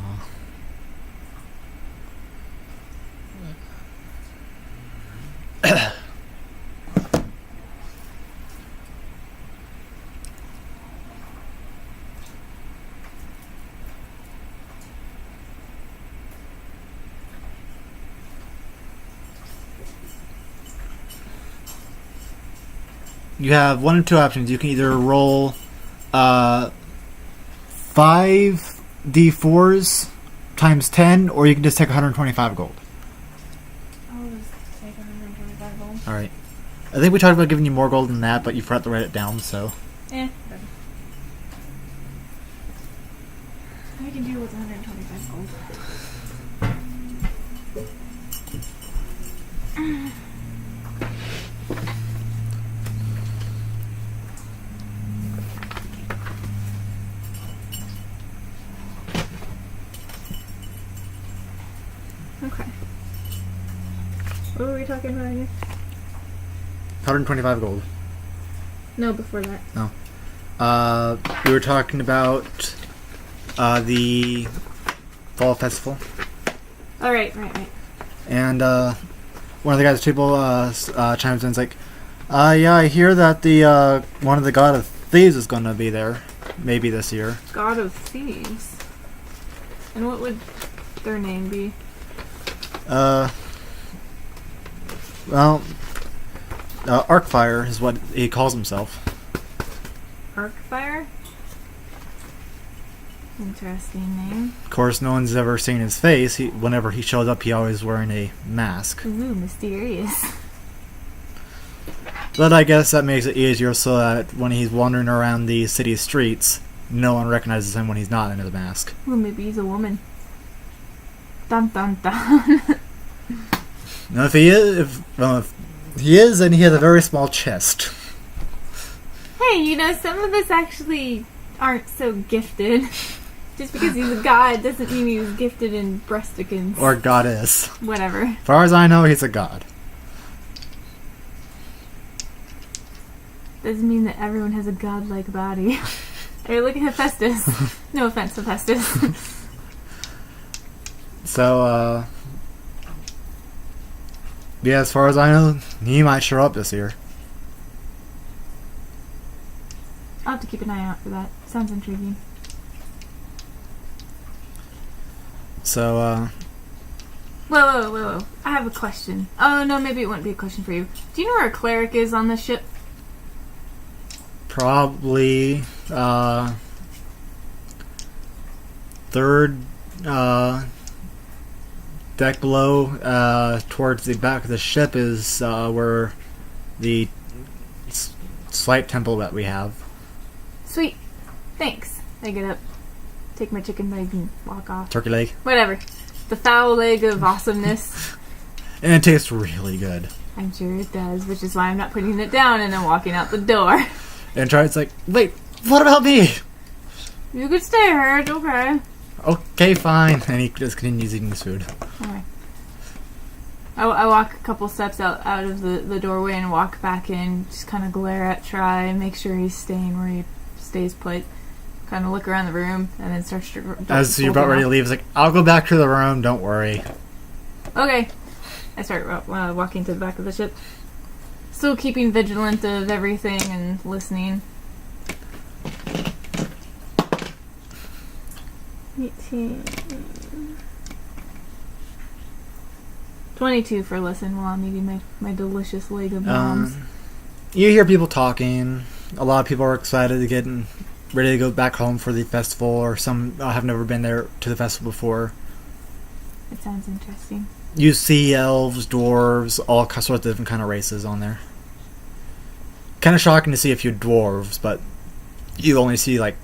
You have one of two options. You can either roll 5d4s times 10, or you can just take 125 gold.
I'll just take 125 gold.
Alright. I think we talked about giving you more gold than that, but you forgot to write it down, so...
Whatever. I can deal with 125 gold. Okay. What were we talking about again?
125 gold.
No, before that.
No. We were talking about the Fall Festival.
Oh, right.
And one of the guys at the table chimes in and is like, yeah, I hear that the one of the God of Thieves is going to be there. Maybe this year.
God of Thieves? And what would their name be?
Well, Arcfire is what he calls himself.
Arcfire? Interesting name.
Of course, no one's ever seen his face. Whenever he shows up, he always wearing a mask.
Ooh, mysterious.
But I guess that makes it easier so that when he's wandering around the city streets, no one recognizes him when he's not in his mask.
Well, maybe he's a woman. Dun dun dun.
Now, if he is, then he has a very small chest.
Hey, some of us actually aren't so gifted. Just because he's a god doesn't mean he was gifted in breastikins.
Or goddess.
Whatever.
As far as I know, he's a god.
Doesn't mean that everyone has a godlike body. Hey, look at Hephaestus. No offense, Hephaestus.
So, Yeah, as far as I know, he might show up this year.
I'll have to keep an eye out for that. Sounds intriguing.
So,
Whoa. I have a question. Oh, no, maybe it wouldn't be a question for you. Do you know where a cleric is on this ship?
probably, third, deck below, towards the back of the ship is, where the slight temple that we have.
Sweet. Thanks. I get up, take my chicken leg, and walk off.
Turkey leg.
Whatever. The foul leg of awesomeness.
And it tastes really good.
I'm sure it does, which is why I'm not putting it down and I'm walking out the door.
And Charlie's like, wait, what about me?
You could stay here, it's okay.
Okay, fine. And he just continues eating his food.
Okay. I walk a couple steps out of the doorway and walk back in, just kind of glare at Try, make sure he's staying where he stays put. Kind of look around the room and then starts to...
As you're about ready to leave, it's like, I'll go back to the room, don't worry.
Okay. I start walking to the back of the ship. Still keeping vigilant of everything and listening. 18... 22 for listen while I'm eating my delicious leg of bombs.
You hear people talking. A lot of people are excited to get ready to go back home for the festival, or some have never been there to the festival before.
It sounds interesting.
You see elves, dwarves, all sorts of different kind of races on there. Kind of shocking to see a few dwarves, but you only see like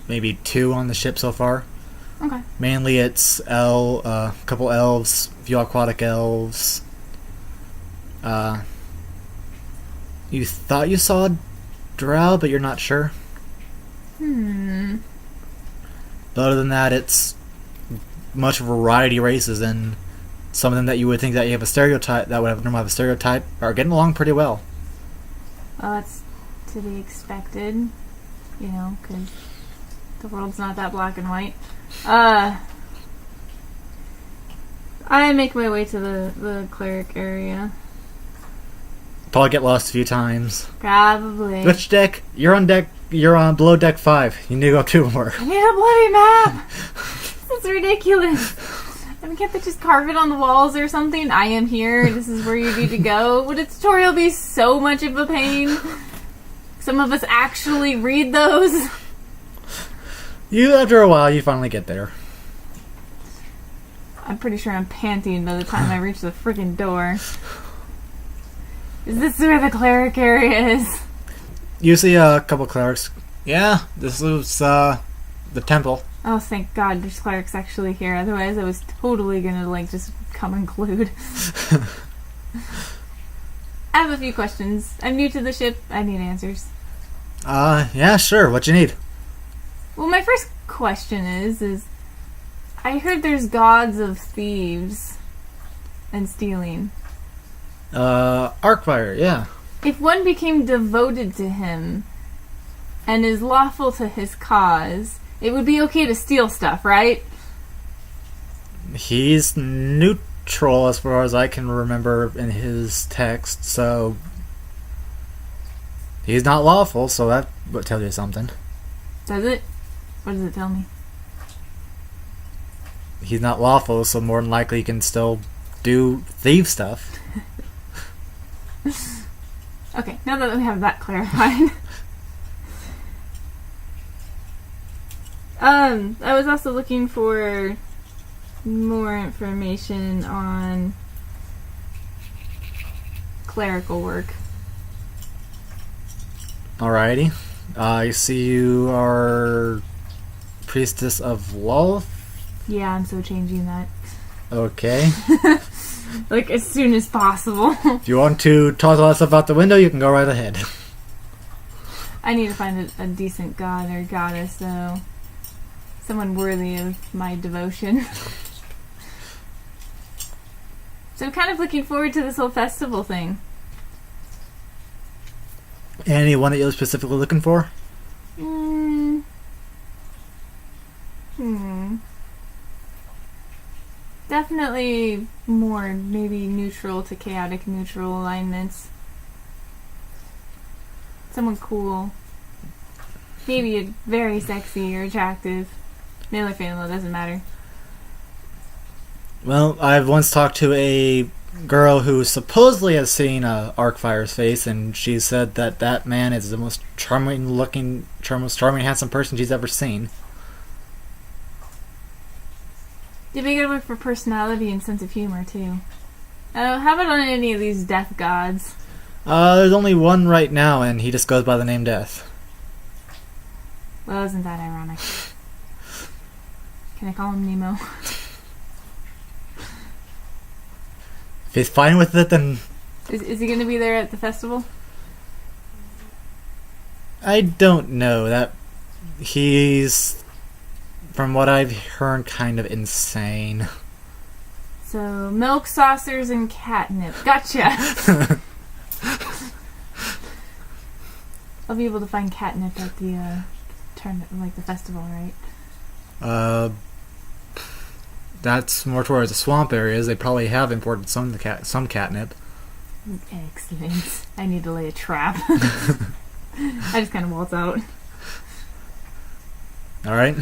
maybe 2 on the ship so far.
Okay.
Mainly it's a couple elves, a few aquatic elves. You thought you saw a drow, but you're not sure. But other than that, it's much variety of races, and some of them that you would think that you have a stereotype that would normally have a stereotype are getting along pretty well.
Well, that's to be expected, you know, because the world's not that black and white. I make my way to the cleric area.
Probably get lost a few times.
Probably.
Which deck? You're on below deck 5. You need to go 2 more.
I need a bloody map! This is ridiculous. I mean, can't they just carve it on the walls or something? I am here. This is where you need to go. Would a tutorial be so much of a pain? Some of us actually read those.
After a while, you finally get there.
I'm pretty sure I'm panting by the time I reach the freaking door. Is this where the cleric area is?
You see a couple clerics. Yeah, this is the temple.
Oh, thank God there's clerics actually here. Otherwise, I was totally gonna, just come unglued. I have a few questions. I'm new to the ship. I need answers.
Yeah, sure. What you need?
Well, my first question is I heard there's gods of thieves and stealing.
Arcfire, yeah.
If one became devoted to him and is lawful to his cause, it would be okay to steal stuff, right?
He's neutral as far as I can remember in his text, so he's not lawful, so that would tell you something.
Does it? What does it tell me?
He's not lawful, so more than likely he can still do thief stuff.
Okay, now that we have that clarified. I was also looking for more information on clerical work.
Alrighty. I see you are priestess of Lolth.
Yeah, I'm so changing that.
Okay.
As soon as possible.
If you want to toss all that stuff out the window, you can go right ahead.
I need to find a decent god or goddess, though. Someone worthy of my devotion. So I'm kind of looking forward to this whole festival thing.
Anyone that you're specifically looking for?
Definitely more maybe neutral to chaotic neutral alignments. Someone cool. Maybe very sexy or attractive. Male or female, doesn't matter.
Well, I've once talked to a girl who supposedly has seen Arcfire's face, and she said that that man is the most charming, handsome person she's ever seen.
You'd be good work for personality and sense of humor, too. How about on any of these death gods?
There's only one right now, and he just goes by the name Death.
Well, isn't that ironic? Can I call him Nemo?
If he's fine with it, then...
Is he going to be there at the festival?
I don't know. That he's, from what I've heard, kind of insane.
So, milk saucers and catnip. Gotcha! I'll be able to find catnip at the the festival, right?
That's more towards the swamp areas. They probably have imported some catnip.
Excellent. I need to lay a trap. I just kind of waltz out.
All right.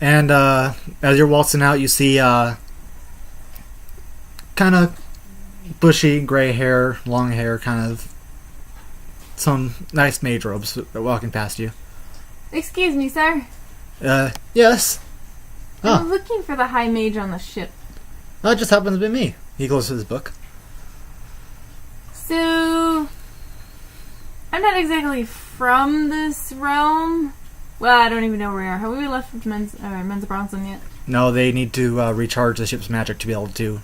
And as you're waltzing out, you see kind of bushy gray hair, long hair, kind of some nice mage robes walking past you.
Excuse me, sir.
Yes.
I'm looking for the High Mage on the ship.
That just happens to be me. He closes his book.
So, I'm not exactly from this realm. Well, I don't even know where we are. Have we left Men's Bronson yet?
No, they need to recharge the ship's magic to be able to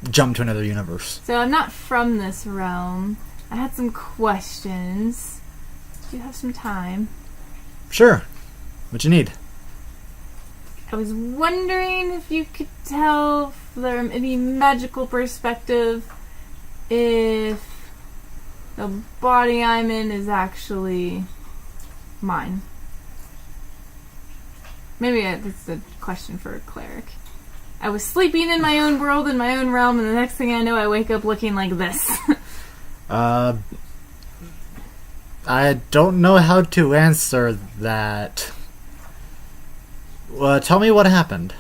jump to another universe.
So I'm not from this realm. I had some questions. Do you have some time?
Sure. What you need?
I was wondering if you could tell from any magical perspective if the body I'm in is actually mine. Maybe that's a question for a cleric. I was sleeping in my own world, in my own realm, and the next thing I know, I wake up looking like this.
I don't know how to answer that. Well, tell me what happened.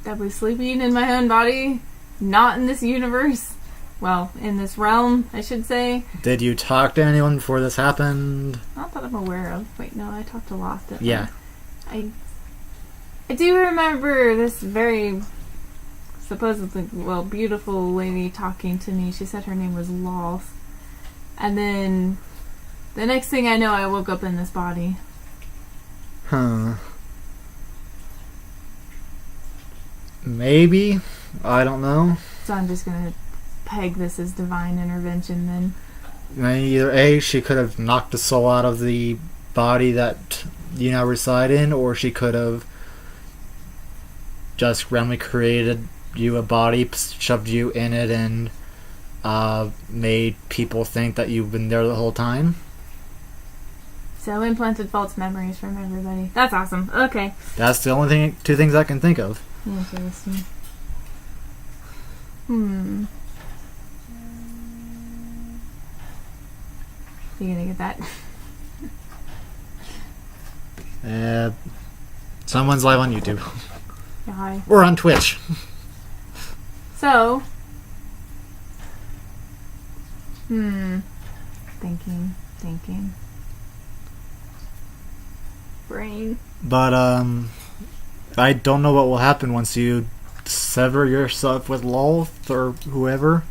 I was sleeping in my own body, not in this universe. Well, in this realm, I should say.
Did you talk to anyone before this happened?
Not that I'm aware of. Wait, no, I talked a lot.
Yeah.
I do remember this very supposedly, beautiful lady talking to me. She said her name was Loth. And then the next thing I know, I woke up in this body.
Huh. Maybe. I don't know.
So I'm just going to peg this as divine intervention then.
Either A, she could have knocked the soul out of the body that you now reside in, or she could have just randomly created you a body, shoved you in it, and made people think that you've been there the whole time.
So implanted false memories from everybody. That's awesome. Okay.
That's the only two things I can think of.
Interesting. You gonna get that?
Someone's live on YouTube.
Hi.
Or on Twitch.
So, thinking. Brain.
But, I don't know what will happen once you sever yourself with Lolth or whoever.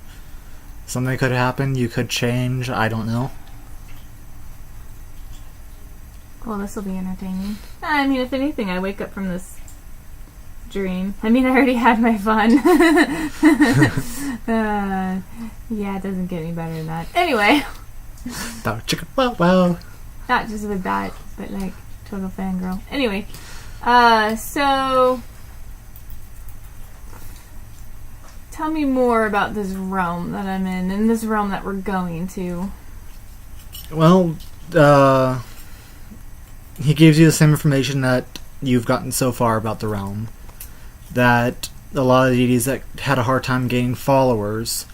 Something could happen, you could change, I don't know.
Well, this will be entertaining. I mean, if anything, I wake up from this dream. I mean, I already had my fun. Yeah, it doesn't get any better than that. Anyway.
Wow.
Not just with that, but like total fangirl. Anyway, so tell me more about this realm that I'm in, and this realm that we're going to.
Well, he gives you the same information that you've gotten so far about the realm. That a lot of the deities that had a hard time gaining followers,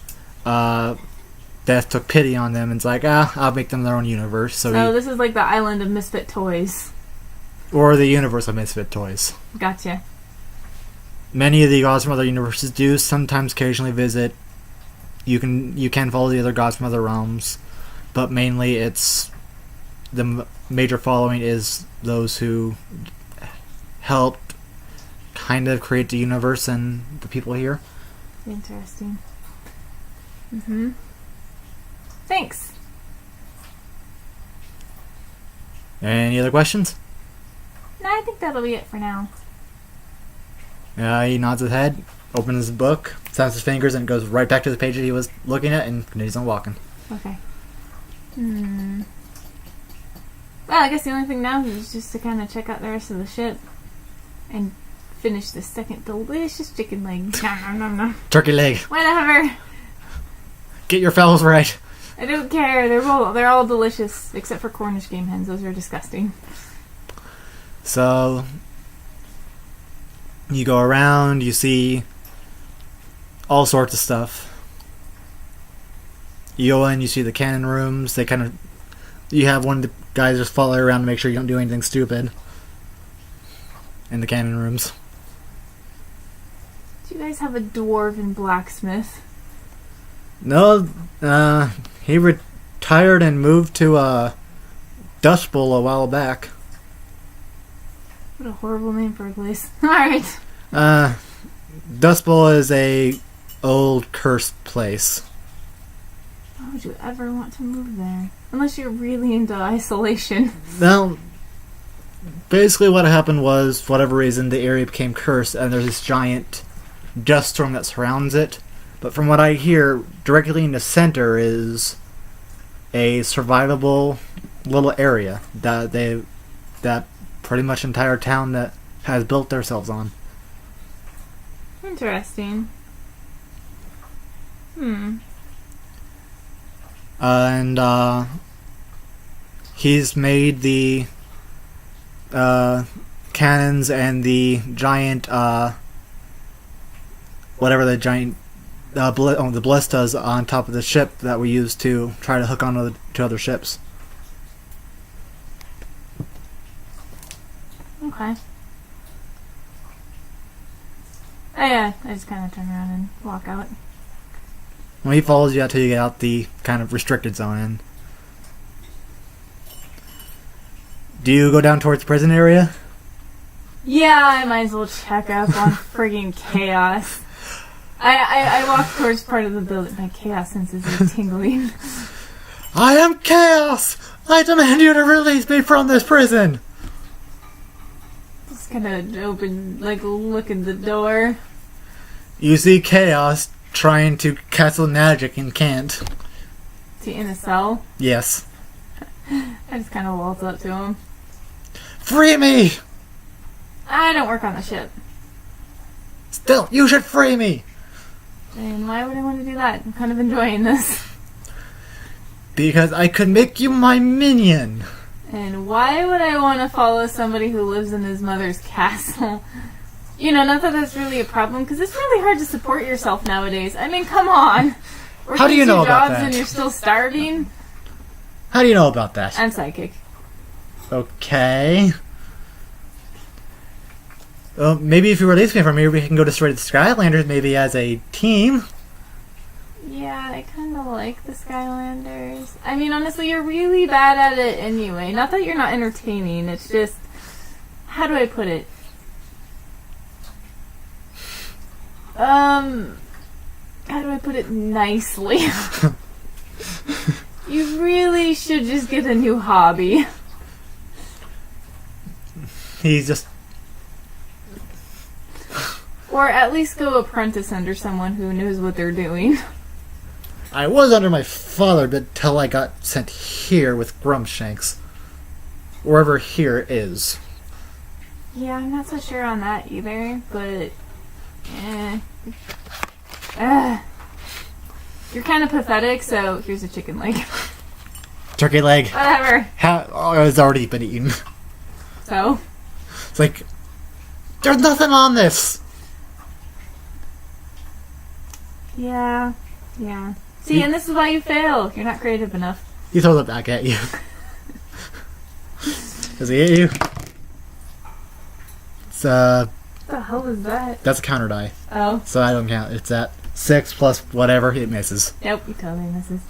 Death took pity on them and it's like, I'll make them their own universe. So
this is like the island of misfit toys.
Or the universe of misfit toys.
Gotcha.
Many of the gods from other universes do sometimes occasionally visit. You can follow the other gods from other realms, but mainly it's the major following is those who helped kind of create the universe and the people here.
Interesting. Mm-hmm. Thanks.
Any other questions?
No, I think that'll be it for now.
He nods his head, opens his book, snaps his fingers, and goes right back to the page that he was looking at and continues on walking.
Okay. Well, I guess the only thing now is just to kind of check out the rest of the ship and finish the second delicious chicken leg. Nom, nom, nom.
Turkey leg.
Whatever.
Get your fellows right.
I don't care. They're all delicious except for Cornish game hens. Those are disgusting.
So you go around, you see all sorts of stuff. You go in, you see the cannon rooms. You have one of the guys just follow around to make sure you don't do anything stupid in the cannon rooms.
Do you guys have a dwarven blacksmith?
No, he retired and moved to Dust Bowl a while back.
What a horrible name for a place. Alright.
Dust Bowl is a old cursed place.
Why would you ever want to move there? Unless you're really into isolation.
Well, basically what happened was, for whatever reason, the area became cursed, and there's this giant dust storm that surrounds it. But from what I hear, directly in the center is a survivable little area that pretty much entire town that has built themselves on.
Interesting.
And he's made the cannons and the giant whatever the giant the ballistas on top of the ship that we use to try to hook on to other ships.
Okay. Oh, yeah, I just kind of turn around and walk out.
Well, he follows you out till you get out the kind of restricted zone. And do you go down towards the prison area?
Yeah, I might as well check up on friggin' chaos. I walk towards part of the building. My chaos senses are tingling.
I am chaos! I demand you to release me from this prison!
Just kind of look at the door.
You see chaos trying to castle magic and can't.
Is he in a cell?
Yes.
I just kind of waltz up to him.
Free me!
I don't work on the ship.
Still, you should free me!
And why would I want to do that? I'm kind of enjoying this.
Because I could make you my minion.
And why would I want to follow somebody who lives in his mother's castle? You know, not that that's really a problem, because it's really hard to support yourself nowadays. I mean, come on.
How do you know about that?
And you're still starving?
How do you know about that?
I'm psychic.
Okay. Well, maybe if you release me from here, we can go destroy the Skylanders, maybe as a team.
Yeah, I kind of like the Skylanders. I mean, honestly, you're really bad at it anyway. Not that you're not entertaining, it's just... How do I put it? How do I put it nicely? You really should just get a new hobby.
He's just...
Or at least go apprentice under someone who knows what they're doing.
I was under my father until I got sent here with Grumshanks. Wherever here is.
Yeah, I'm not so sure on that either, but... You're kind of pathetic, so here's a chicken leg.
Turkey leg.
Whatever.
Oh, it's already been eaten.
So?
It's like, there's nothing on this!
Yeah. See, and this is why you fail. You're not creative enough.
He throws it back at you. Does he hit you? It's,
What the hell is that?
that's a counter die.
Oh.
So I don't count. It's at 6 plus whatever, it misses.
Nope, he totally misses.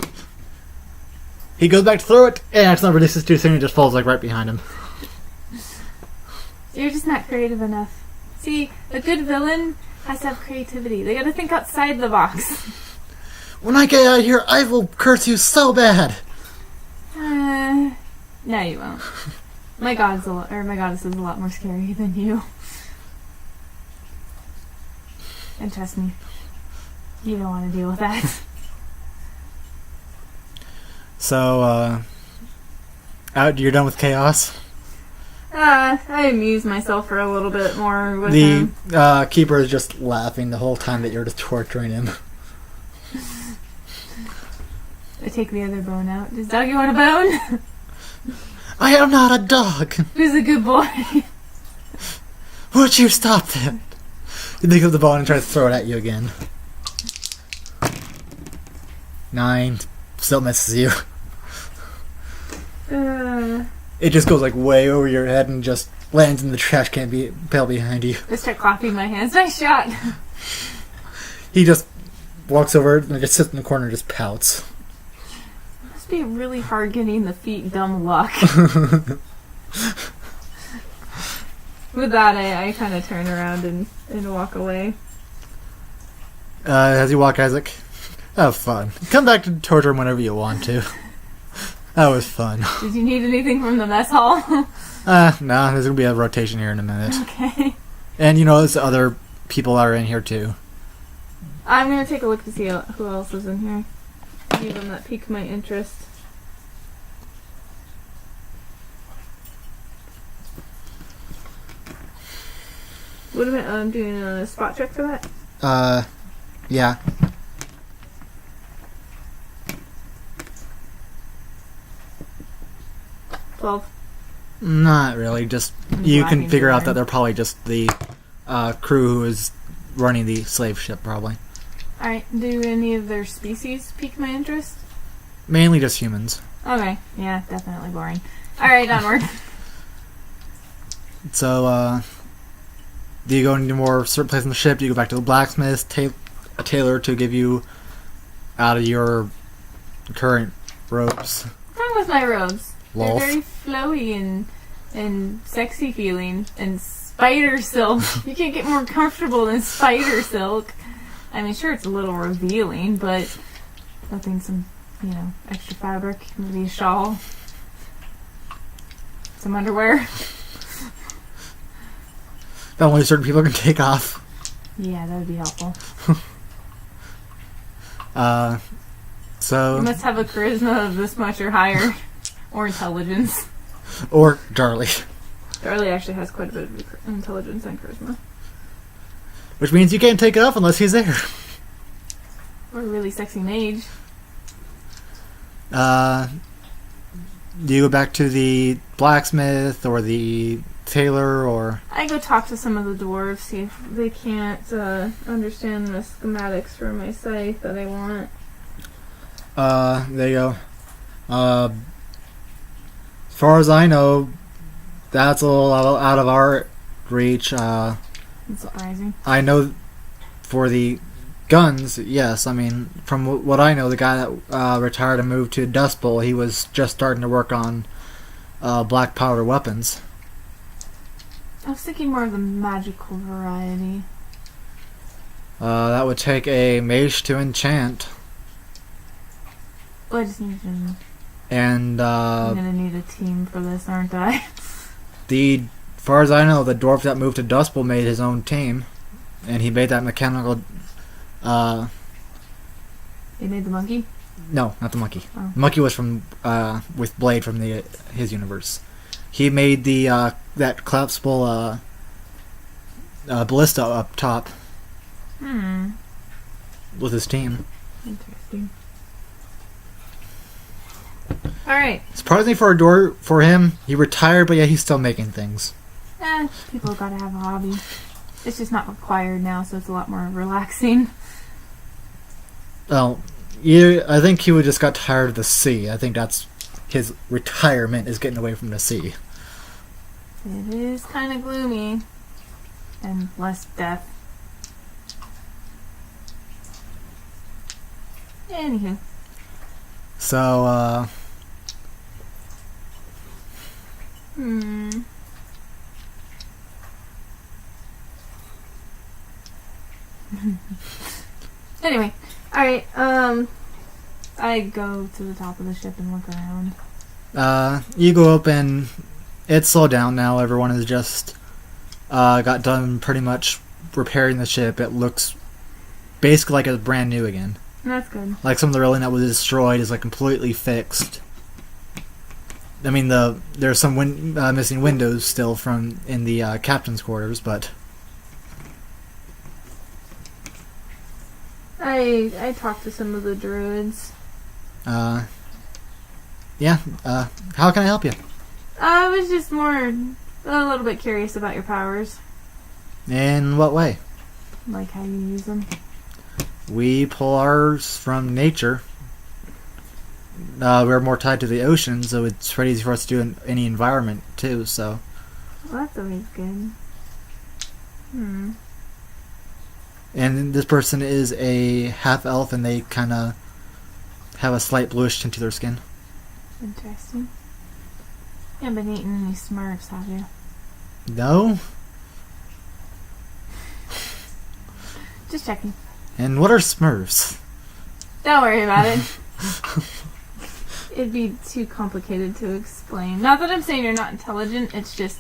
He goes back to throw it, and accidentally releases too soon and just falls like right behind him.
You're just not creative enough. See, a good villain has to have creativity. They gotta think outside the box.
When I get out of here, I will curse you so bad!
No, you won't. My goddess is a lot more scary than you. And trust me, you don't want to deal with that.
So, you're done with Chaos?
I amused myself for a little bit more with
The
him.
Keeper is just laughing the whole time that you're just torturing him.
I take the other bone out. Does Doggy want a bone?
I am not a dog!
Who's a good boy?
Would you stop that? He picks up the bone and tries to throw it at you again. 9. Still misses you. It just goes like way over your head and just lands in the trash can pail behind you.
I start clapping my hands. Nice shot!
He just walks over and just sits in the corner and just pouts.
It must be really hard getting the feet dumb luck. With that, I kind of turn around and walk away.
As you walk, Isaac, have fun. Come back to torture him whenever you want to. That was fun.
Did you need anything from the mess hall?
No, there's gonna be a rotation here in a minute.
Okay.
And there's other people are in here too.
I'm gonna take a look to see who else is in here. Any of them that pique my interest. What am I doing a spot check for that?
Yeah. Not really, just you can figure out that they're probably just the crew who is running the slave ship, probably.
Alright, do any of their species pique my interest?
Mainly just humans.
Okay, yeah, definitely boring. Alright, onward.
So, do you go into more certain place on the ship? Do you go back to the blacksmith, a tailor to give you out of your current robes?
What's wrong with my robes?
Lol.
They're very flowy and sexy feeling and spider silk. You can't get more comfortable than spider silk. I mean, sure, it's a little revealing, but I think some, extra fabric, maybe a shawl, some underwear.
That only certain people can take off.
Yeah, that would be helpful.
So
You must have a charisma of this much or higher. Or intelligence.
Or Darlie.
Darlie actually has quite a bit of intelligence and charisma.
Which means you can't take it off unless he's there.
Or a really sexy mage.
Do you go back to the blacksmith or the tailor or...
I go talk to some of the dwarves, see if they can't understand the schematics for my scythe that I want.
There you go. As far as I know, that's a little out of our reach.
That's surprising.
I know for the guns, yes. I mean, from what I know, the guy that retired and moved to Dust Bowl, he was just starting to work on black powder weapons.
I was thinking more of the magical variety.
That would take a mage to enchant.
Well, I just need to...
And
I'm gonna need a team for this, aren't I?
as far as I know, the dwarf that moved to Dust Bowl made his own team, and he made that mechanical.
They made the monkey?
No, not the monkey.
Oh.
The monkey was from with Blade from his universe. He made the that collapsible ballista up top with his team.
Interesting. Alright.
Surprisingly for him, he retired, but yeah, he's still making things.
People gotta have a hobby. It's just not required now, so it's a lot more relaxing.
Well, yeah, I think he would just got tired of the sea. I think that's his retirement, is getting away from the sea.
It is kind of gloomy. And less death. Anywho.
So,
Anyway, alright, I go to the top of the ship and look around.
you go up and it's slowed down now. Everyone has just got done pretty much repairing the ship. It looks basically like it's brand new again.
That's good.
Like some of the railing that was destroyed is like completely fixed. I mean, there's some missing windows still from in the captain's quarters, but
I talked to some of the druids.
yeah. How can I help you?
I was just a little bit curious about your powers.
In what way?
Like how you use them.
We pull ours from nature. We're more tied to the ocean, so it's pretty easy for us to do in any environment too. So.
Well, that's always good.
And this person is a half elf, and they kind of have a slight bluish tint to their skin.
Interesting. You haven't been eating any Smurfs, have you?
No.
Just checking.
And what are Smurfs?
Don't worry about it. It'd be too complicated to explain. Not that I'm saying you're not intelligent, it's just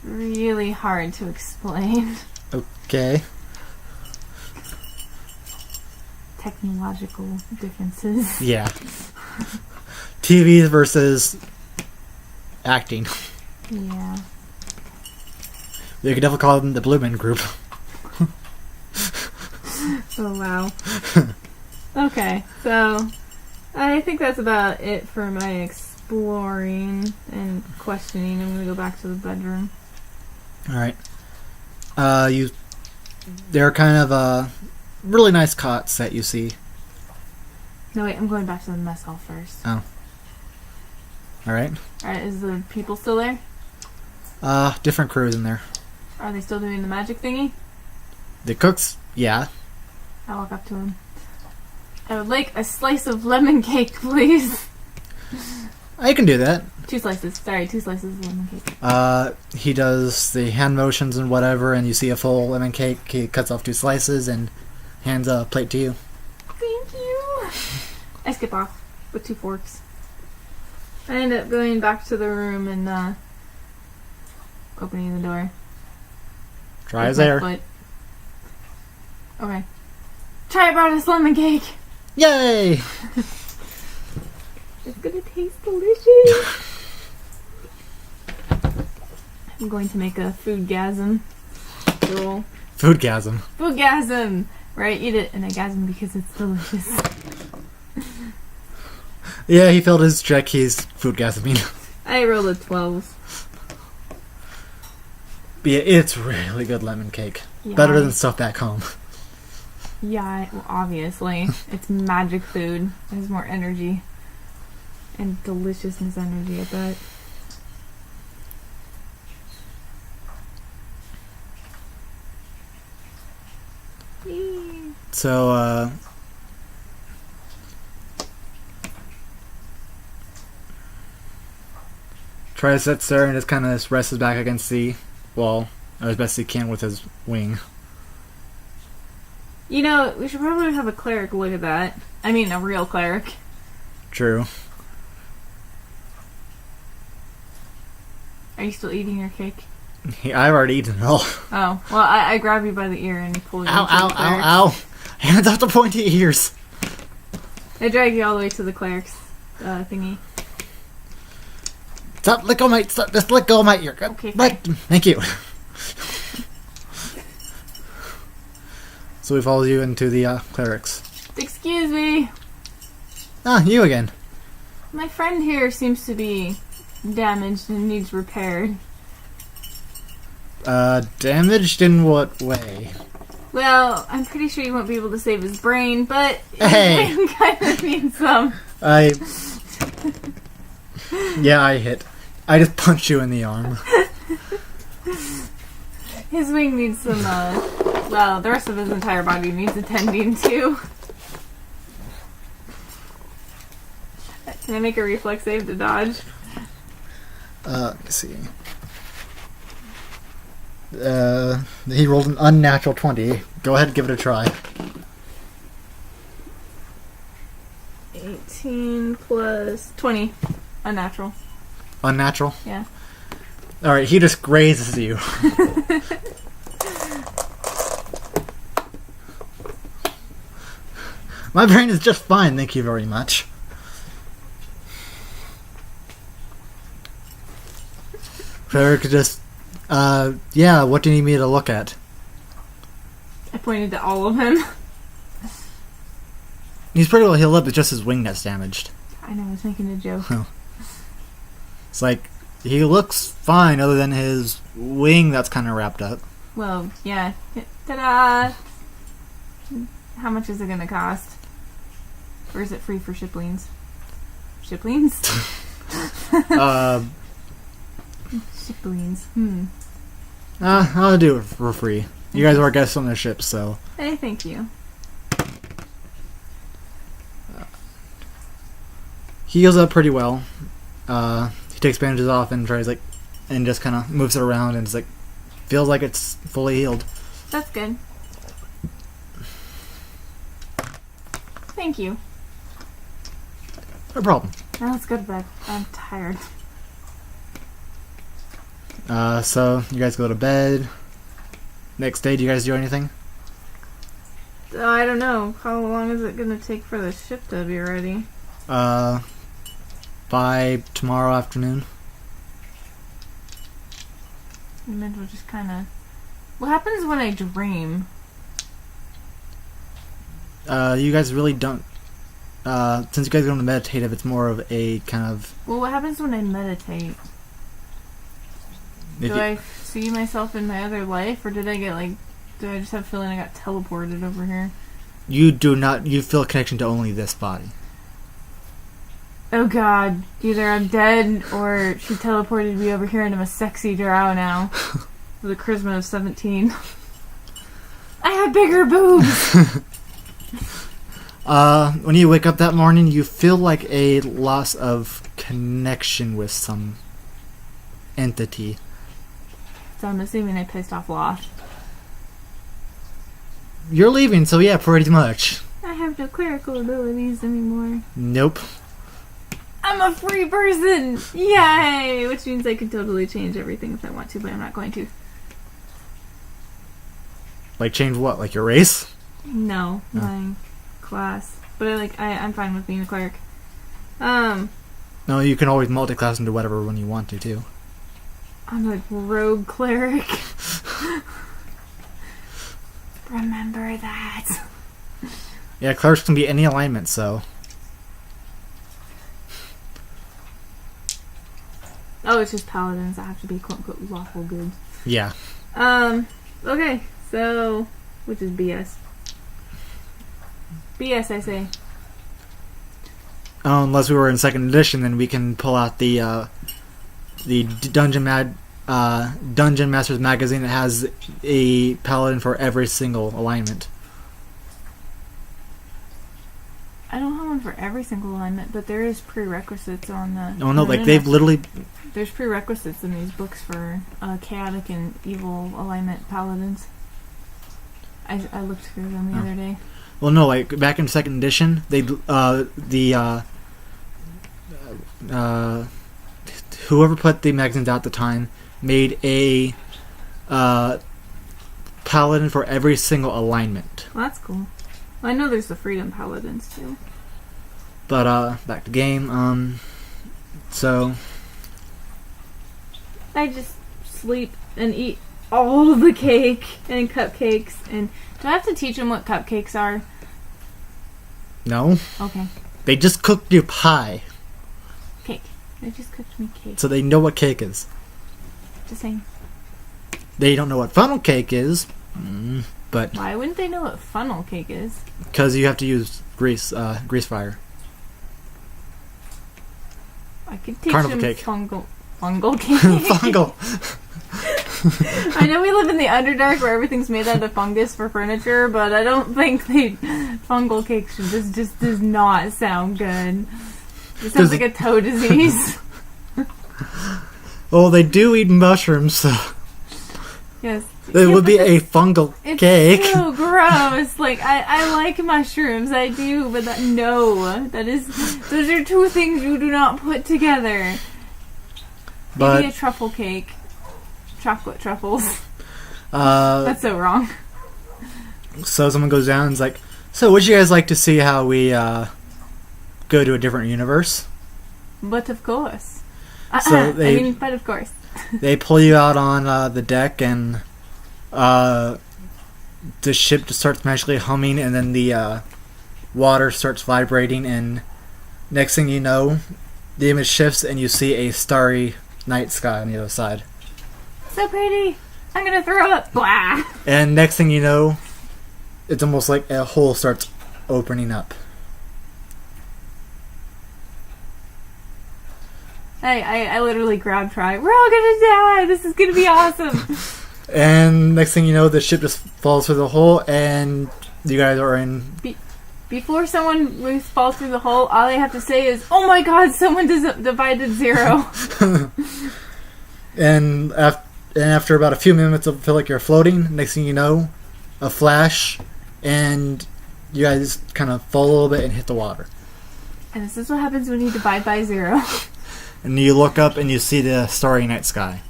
really hard to explain.
Okay.
Technological differences.
Yeah. TV versus acting.
Yeah.
You could definitely call them the Blue Man Group.
Oh, wow. Okay, so I think that's about it for my exploring and questioning. I'm going to go back to the bedroom.
Alright. They're kind of really nice cots that you see.
No, wait, I'm going back to the mess hall first.
Oh. Alright.
Alright, is the people still there?
Different crews in there.
Are they still doing the magic thingy?
The cooks, yeah.
I walk up to him. I would like a slice of lemon cake, please.
I can do that.
2 slices. Sorry, 2 slices of lemon cake.
He does the hand motions and whatever, and you see a full lemon cake. He cuts off 2 slices and hands a plate to you.
Thank you. I skip off with 2 forks. I end up going back to the room and opening the door.
Try
with
as
my
air.
foot. Okay. Try brought us lemon cake.
Yay!
It's gonna taste delicious. I'm going to make a foodgasm roll.
Foodgasm.
Foodgasm! Right, eat it in a gasm because it's delicious.
Yeah, he failed his check. He's foodgasming.
I rolled a 12.
But yeah, it's really good lemon cake.
Yeah,
Better than stuff back home.
Yeah, well, obviously. It's magic food. It has more energy. And deliciousness energy, I bet. Yee.
So, try to sit there and just kind of rests his back against the wall as best he can with his wing.
You know, we should probably have a cleric look at that. I mean, a real cleric.
True.
Are you still eating your cake?
I've already eaten it all.
Oh, well, I grab you by the ear and pull you
Ow,
into
ow,
the cleric.
ow, ow. Hands off the pointy ears.
I drag you all the way to the cleric's thingy.
Stop, let go of my, stop, just let go of my ear.
Okay,
Thank you. So we follow you into the clerics.
Excuse me.
Ah, you again.
My friend here seems to be damaged and needs repaired.
Damaged in what way?
Well, I'm pretty sure you won't be able to save his brain, but
Hey!
his wing kind of needs some.
Yeah, I hit. I just punched you in the arm.
His wing needs some, well, the rest of his entire body needs attending to. Can I make a reflex save to dodge?
Let me see. He rolled an unnatural 20. Go ahead and give it a try.
18 plus 20. Unnatural.
Unnatural?
Yeah.
Alright, he just grazes you. My brain is just fine, thank you very much. Fair could just, yeah, what do you need me to look at?
I pointed to all of him.
He's pretty well healed up, it's just his wing that's damaged.
I know, I was making a joke.
It's like, he looks fine other than his wing that's kind of wrapped up.
Well, yeah. Ta-da! How much is it going to cost? Or is it free for shiplings? Shiplings? Shiplings.
I'll do it for free. You guys are guests on the ship, so.
Hey, thank you.
He heals up pretty well. He takes bandages off and tries and just kind of moves it around and just feels like it's fully healed.
That's good. Thank you.
No problem.
Now let's go to bed. I'm tired.
So you guys go to bed. Next day, do you guys do anything?
I don't know. How long is it going to take for the ship to be ready?
By tomorrow afternoon.
You might as well just kind of... What happens when I dream?
You guys really don't... since you guys go into meditative, it's more of a kind of...
Well, what happens when I meditate? Do I see myself in my other life, or did I get do I just have a feeling I got teleported over here?
You do not... You feel a connection to only this body.
Oh god, either I'm dead, or she teleported me over here and I'm a sexy drow now. With a charisma of 17. I have bigger boobs!
When you wake up that morning, you feel like a loss of connection with some entity.
So I'm assuming I pissed off Loth.
You're leaving, so yeah, pretty much.
I have no clerical abilities anymore.
Nope.
I'm a free person! Yay! Which means I could totally change everything if I want to, but I'm not going to.
Change what? Like your race?
No, my class. But I'm fine with being a cleric.
No, you can always multi-class into whatever one you want to, too.
I'm rogue cleric. Remember that.
Yeah, clerics can be any alignment, so...
Oh, it's just paladins that have to be quote-unquote lawful good.
Yeah.
Okay, so... Which is BS. BS, I say.
Unless we were in 2nd edition, then we can pull out the Dungeon Masters magazine that has a paladin for every single alignment.
I don't have one for every single alignment, but there is prerequisites on the...
Oh no, they've literally...
There's prerequisites in these books for chaotic and evil alignment paladins. I looked through them the other day.
Well, no, back in 2nd edition, they whoever put the magazines out at the time made a paladin for every single alignment.
Well, that's cool. Well, I know there's the freedom paladins too.
But back to game. So
I just sleep and eat all the cake and cupcakes. And do I have to teach them what cupcakes are?
no,
Okay.
they just cooked you pie.
They just cooked me cake.
So they know what cake is.
Just saying.
They don't know what funnel cake is, but
Why wouldn't they know what funnel cake is?
because you have to use grease fire.
I could teach
Carnival
them
cake.
fungal cake.
Fungal.
I know we live in the Underdark where everything's made out of fungus for furniture, but I don't think fungal cake just does not sound good. It sounds like a toe disease.
Well, they do eat mushrooms, so
Yes.
it would be a fungal cake.
It's so gross. Like I like mushrooms, I do, but those are two things you do not put together.
But
Maybe a truffle cake. Chocolate truffles.
uh,
That's so wrong.
so someone goes down and is like, "So, would you guys like to see how we go to a different universe?"
But of course.
So
but of course.
They pull you out on the deck, and the ship just starts magically humming, and then the water starts vibrating, and next thing you know, the image shifts, and you see a starry night sky on the other side.
So pretty. I'm gonna throw up. Blah.
And next thing you know, it's almost like a hole starts opening up.
I literally grabbed Try. We're all gonna die. This is gonna be awesome.
And next thing you know, the ship just falls through the hole, and you guys are in.
Before someone falls through the hole, all I have to say is, "Oh my God! Someone divided 0."
And after about a few minutes of feel like you're floating, next thing you know, a flash, and you guys kind of fall a little bit and hit the water.
And this is what happens when you divide by 0.
And you look up and you see the starry night sky.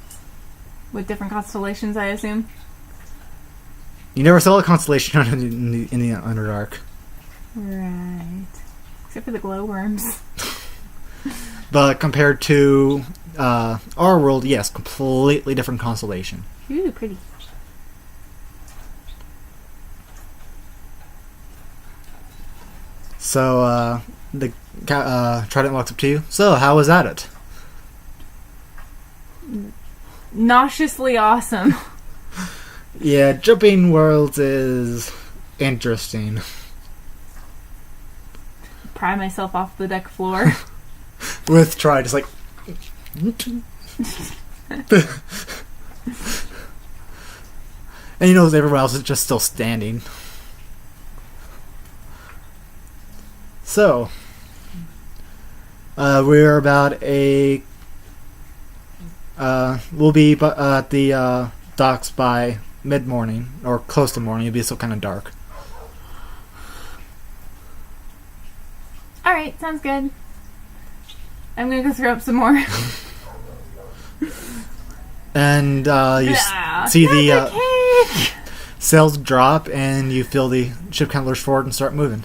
With different constellations, I assume.
You never saw a constellation in the Underdark.
Right. Except for the glowworms.
But compared to our world, yes, completely different constellation.
Ooh, pretty.
So the Trident walks up to you. So, how was that it?
Nauseously awesome.
Yeah, jumping worlds is interesting.
Pry myself off the deck floor.
With Try just like... And you know everyone else is just still standing. So, we're about a... we'll be at the docks by mid-morning, or close to morning. It'll be still kind of dark.
Alright, sounds good. I'm gonna go throw up some more.
And you see the
cake!
sails drop, and you feel the ship kind of lurch forward and start moving.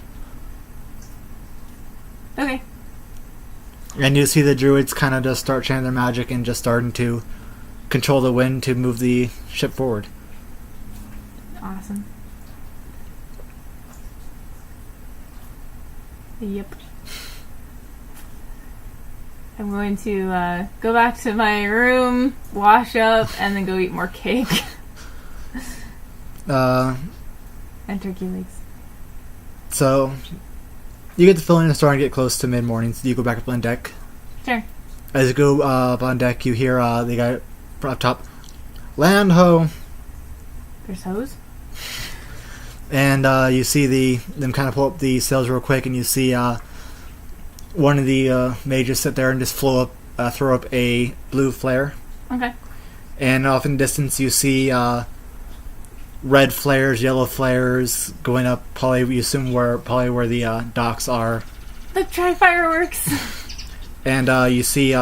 Okay.
And you see the druids kind of just start chanting their magic and just starting to control the wind to move the ship forward.
Awesome. Yep. I'm going to go back to my room, wash up, and then go eat more cake. And turkey legs.
So, you get the feeling it's starting to get close to mid-morning, so you go back up on deck.
Sure.
As you go up on deck, you hear the guy up top, "Land ho!"
There's hose?
And you see them kind of pull up the sails real quick, and you see one of the mages sit there and just throw up a blue flare.
Okay.
And off in the distance, you see red flares, yellow flares going up. Probably, you assume where the docks are.
Look, try fireworks.
And you see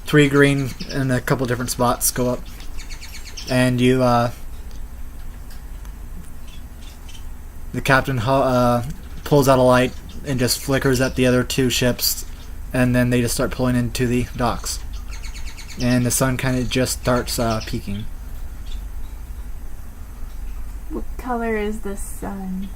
3 green in a couple different spots go up. And you, the captain pulls out a light and just flickers at the other 2 ships, and then they just start pulling into the docks. And the sun kind of just starts peaking.
What color is the sun?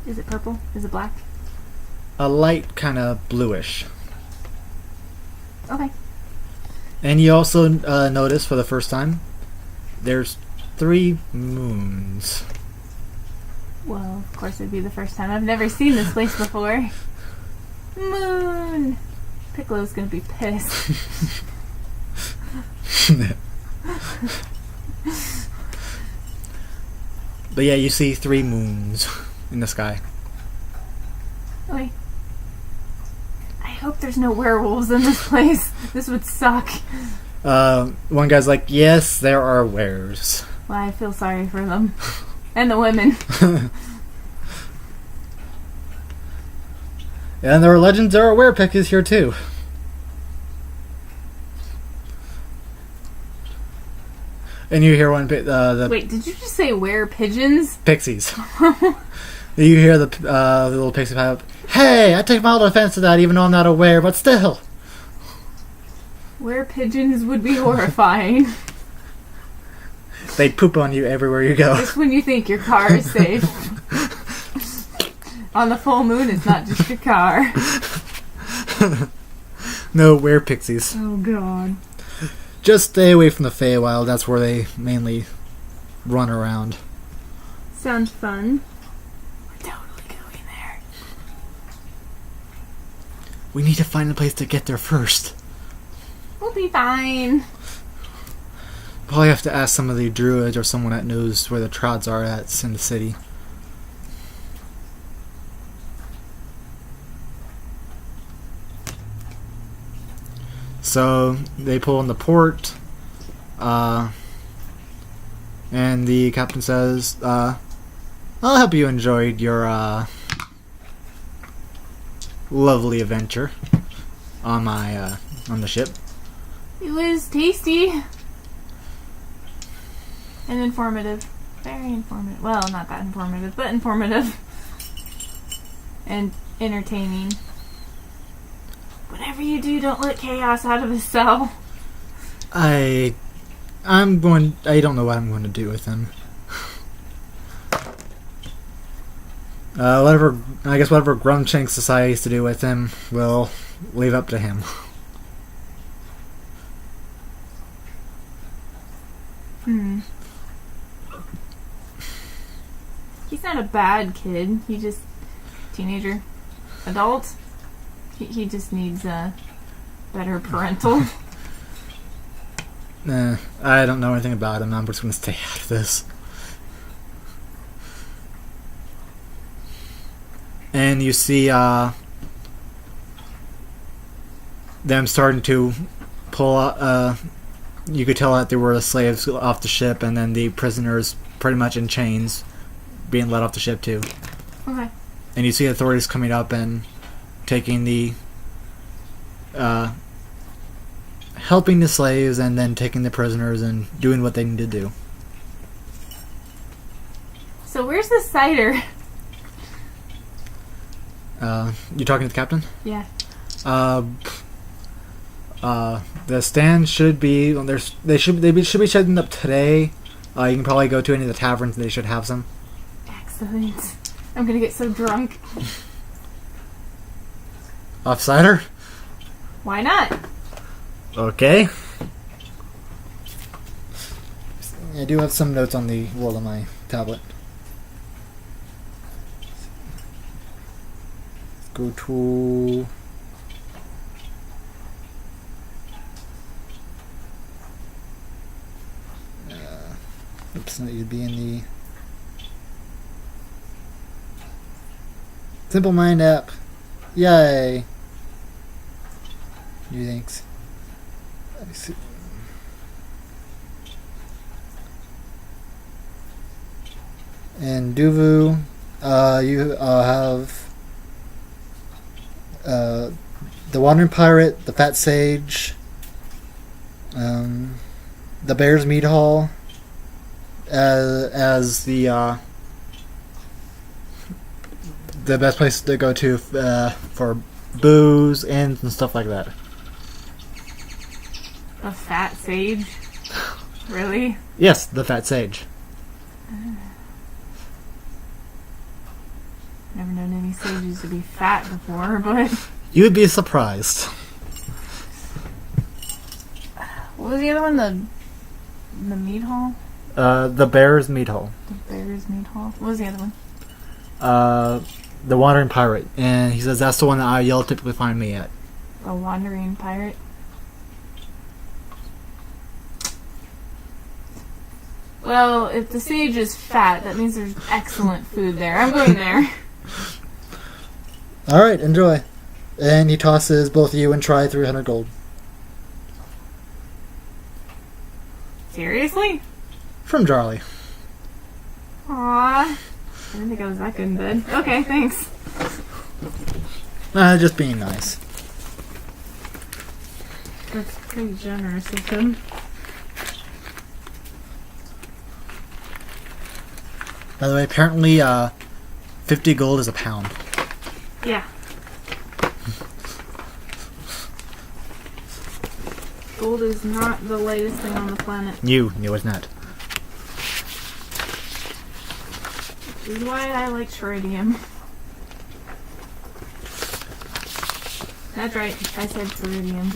Is it purple? Is it black?
A light kind of bluish.
Okay.
And you also notice for the first time, there's 3 moons.
Well, of course it'd be the first time. I've never seen this place before. Moon! Piccolo's gonna be pissed.
But yeah, you see 3 moons in the sky.
Okay. I hope there's no werewolves in this place. This would suck.
One guy's like, yes, there are wares.
Well, I feel sorry for them. And the women.
And there are legends, there are werepickies here too. And you hear one, the
Wait, did you just say pigeons?
pixies. You hear the little pixie pipe. Hey, I take mild offense to that, even though I'm not aware, but still.
Pigeons would be horrifying.
They poop on you everywhere you go.
Just when you think your car is safe. On the full moon, it's not just your car.
No, pixies.
Oh, God.
Just stay away from the Feywild. That's where they mainly run around.
Sounds fun. We're totally going there.
We need to find a place to get there first.
We'll be fine.
Probably have to ask some of the druids or someone that knows where the trods are at in the city. So they pull in the port, and the captain says, "I'll help you enjoy your lovely adventure on my on the ship."
It was tasty. And informative. Very informative. Well, not that informative, but informative. And entertaining. Whatever you do, don't let chaos out of his cell.
I don't know what I'm going to do with him. Whatever Grumshanks decides to do with him, we'll leave up to him.
He's not a bad kid. He just teenager, adult. He just needs a better parental.
Nah, I don't know anything about him. I'm just going to stay out of this. And you see them starting to pull out. You could tell that there were the slaves off the ship, and then the prisoners pretty much in chains being let off the ship too.
Okay.
And you see authorities coming up and taking the helping the slaves and then taking the prisoners and doing what they need to do.
So where's the cider?
You talking to the captain?
Yeah.
The stand should be they should be setting up today. You can probably go to any of the taverns and they should have some.
Excellent. I'm gonna get so drunk.
Off cider?
Why not?
Okay. I do have some notes on the wall of my tablet. Let's go to... oops, no, you'd be in the... Simple Mind app. Yay! New things. Let me see. And Duvu, you have the Wandering Pirate, the Fat Sage, the Bear's Meat Hall, as the best place to go to for booze, inns, and stuff like that.
A fat sage? Really?
Yes, the Fat Sage.
Never known any sages to be fat before, but...
You would be surprised.
What was the other one? The meat hall?
The Bear's Meat Hole.
The Bear's Meat Hall? What was the other one?
The Wandering Pirate. And he says that's the one that you'll typically find me at.
A Wandering Pirate? Well, if the sage is fat, that means there's excellent food there. I'm going there.
Alright, enjoy. And he tosses both of you and try 300 gold.
Seriously?
From Charlie.
Aww. I didn't think I was that good in bed. Okay, thanks.
Just being nice.
That's pretty generous of him.
By the way, apparently 50 gold is a pound.
Yeah. Gold is not the lightest thing on the planet.
You knew it's not.
This is why I like Tritium. That's right, I said Tritium.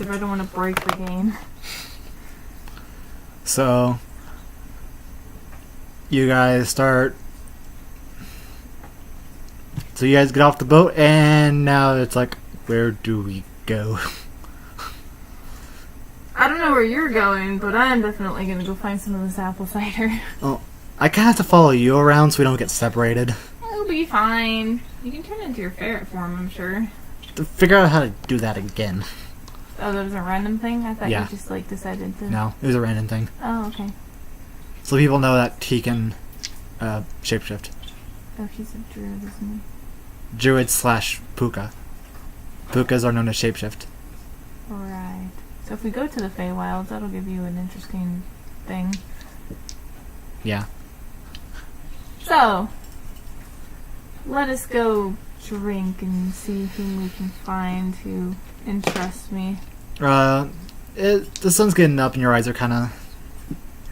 If I don't want to break the game.
So, you guys start... So you guys get off the boat, and now it's like, where do we go?
I don't know where you're going, but I'm definitely going to go find some of this apple cider.
Oh, I kind of have to follow you around so we don't get separated.
It'll be fine. You can turn into your ferret form, I'm sure.
To figure out how to do that again.
Oh, that was a random thing? I thought
Yeah.
you just, like, decided to...
No, it was a random thing.
Oh, okay.
So people know that he can shapeshift.
Oh, he's a druid, isn't he?
Druid slash Puka. Pukas are known as shapeshift.
Right. So if we go to the Feywilds, that'll give you an interesting thing.
Yeah.
So, let us go drink and see whom we can find who interests me.
The sun's getting up and your eyes are kind of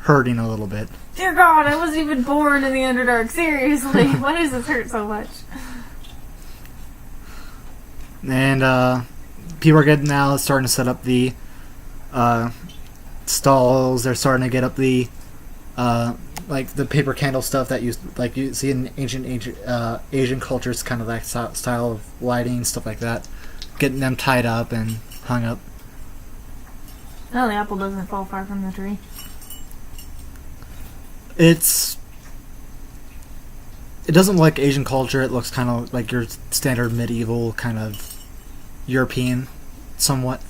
hurting a little bit.
Dear God, I wasn't even born in the Underdark. Seriously, why does this hurt so much?
And people are getting now starting to set up the stalls. They're starting to get up the like the paper candle stuff that you see in ancient Asian cultures, kind of that style of lighting, stuff like that. Getting them tied up and hung up.
No, the apple doesn't fall far from the tree.
It doesn't look like Asian culture. It looks kind of like your standard medieval kind of European, somewhat.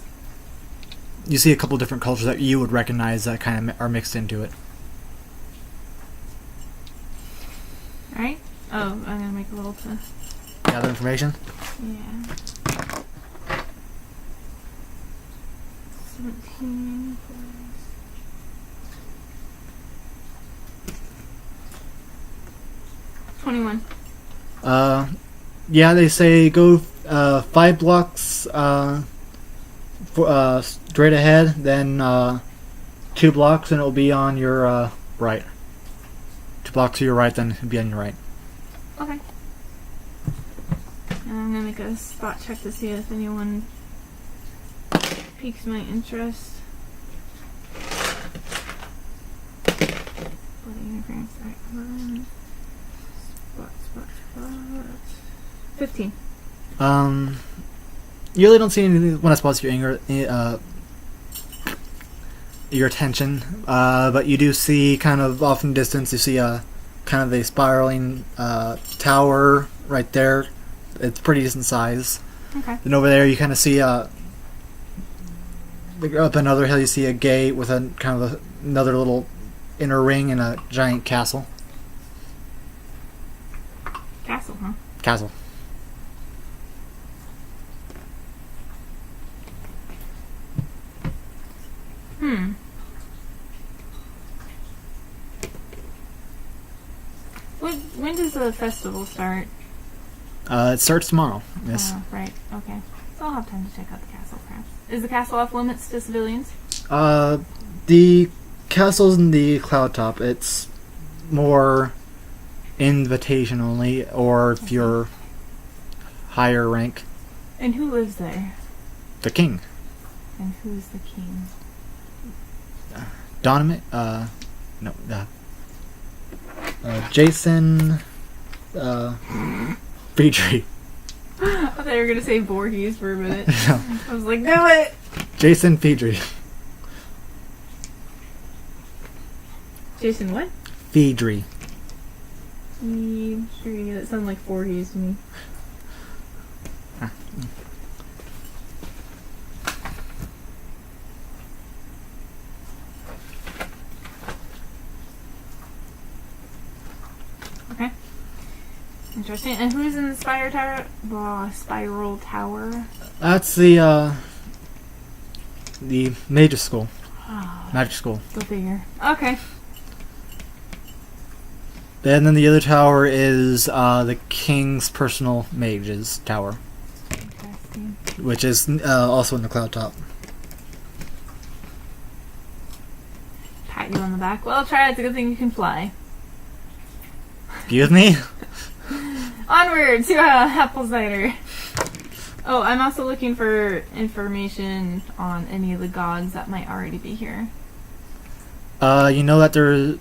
You see a couple different cultures that you would recognize that kind of are mixed into it.
Right? Oh, I'm gonna make a little to
Gather information.
yeah. 17 plus 21.
Yeah, they say go 5 blocks straight ahead, then 2 blocks, and it'll be on your right. 2 blocks to your right, then it'll be on your right.
Okay. And I'm gonna make a spot check to see if anyone piques my interest. Bloody interference. Alright, come on. Spot. 15.
You really don't see anything when that spots your attention, but you do see kind of off in the distance. You see kind of a spiraling tower right there. It's pretty decent size.
Okay.
And over there, you kind of see up another hill. You see a gate with a kind of another little inner ring and a giant castle.
Castle, huh?
Castle.
When does the festival start?
It starts tomorrow. Yes.
Oh, right. Okay. So I'll have time to check out the castle, perhaps. Is the castle off limits to civilians?
The castle's in the cloud top. It's more invitation only, or if you're higher rank,
And who lives there?
the king.
And who's the king?
Donovan, Jason, Petrie.
I thought you were gonna say Voorhees for a minute.
No,
I was like, do it!
Jason Petrie.
Jason what?
Petrie.
That sounds like Voorhees to me. Okay. Interesting. And who's in the spiral tower?
That's the major school.
Oh,
Magic school.
go figure. Okay.
And then the other tower is the king's personal mage's tower,
Interesting.
which is also in the cloud top.
Pat you on the back. Well, try it. It's a good thing you can fly.
Excuse me?
Onward to apple cider. Oh, I'm also looking for information on any of the gods that might already be here.
You know that there's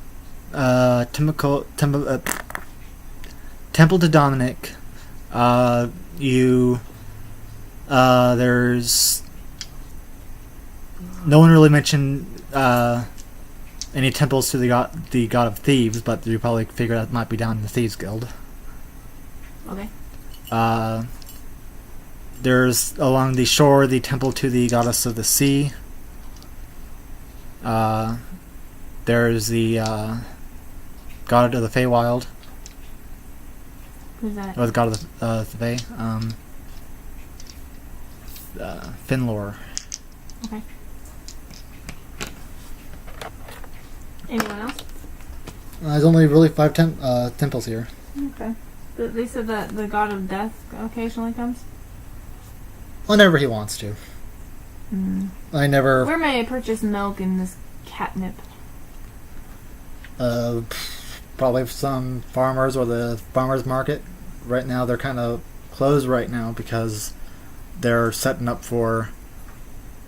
Temple to Dominic. There's no one really mentioned any temples to the god of thieves, but you probably figure that might be down in the Thieves Guild.
Okay.
There's along the shore the temple to the goddess of the sea. There's the god of the Feywild.
Who's that?
Or the god of the Fey. Finlor.
Okay. Anyone else?
There's only really 5 temples here.
Okay. They said that the god of death occasionally comes?
Whenever he wants to. I never...
Where may I purchase milk in this catnip?
Probably some farmers or the farmers market. Right now they're kind of closed right now because they're setting up for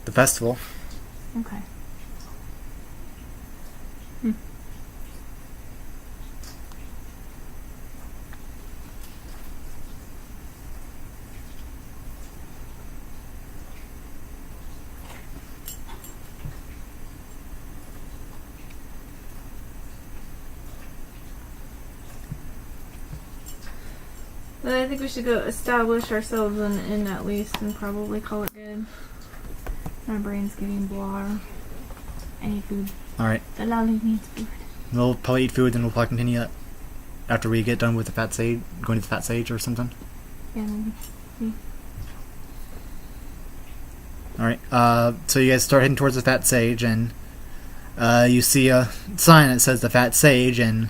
the festival.
Okay. But I think we should go establish ourselves in an inn at least and probably call it good. My brain's getting blah. I need food.
Alright.
The lolly needs food.
We'll probably eat food and we'll probably continue that after we get done with the Fat Sage, going to the Fat Sage or something.
Yeah, maybe.
Alright, so you guys start heading towards the Fat Sage and you see a sign that says the Fat Sage and...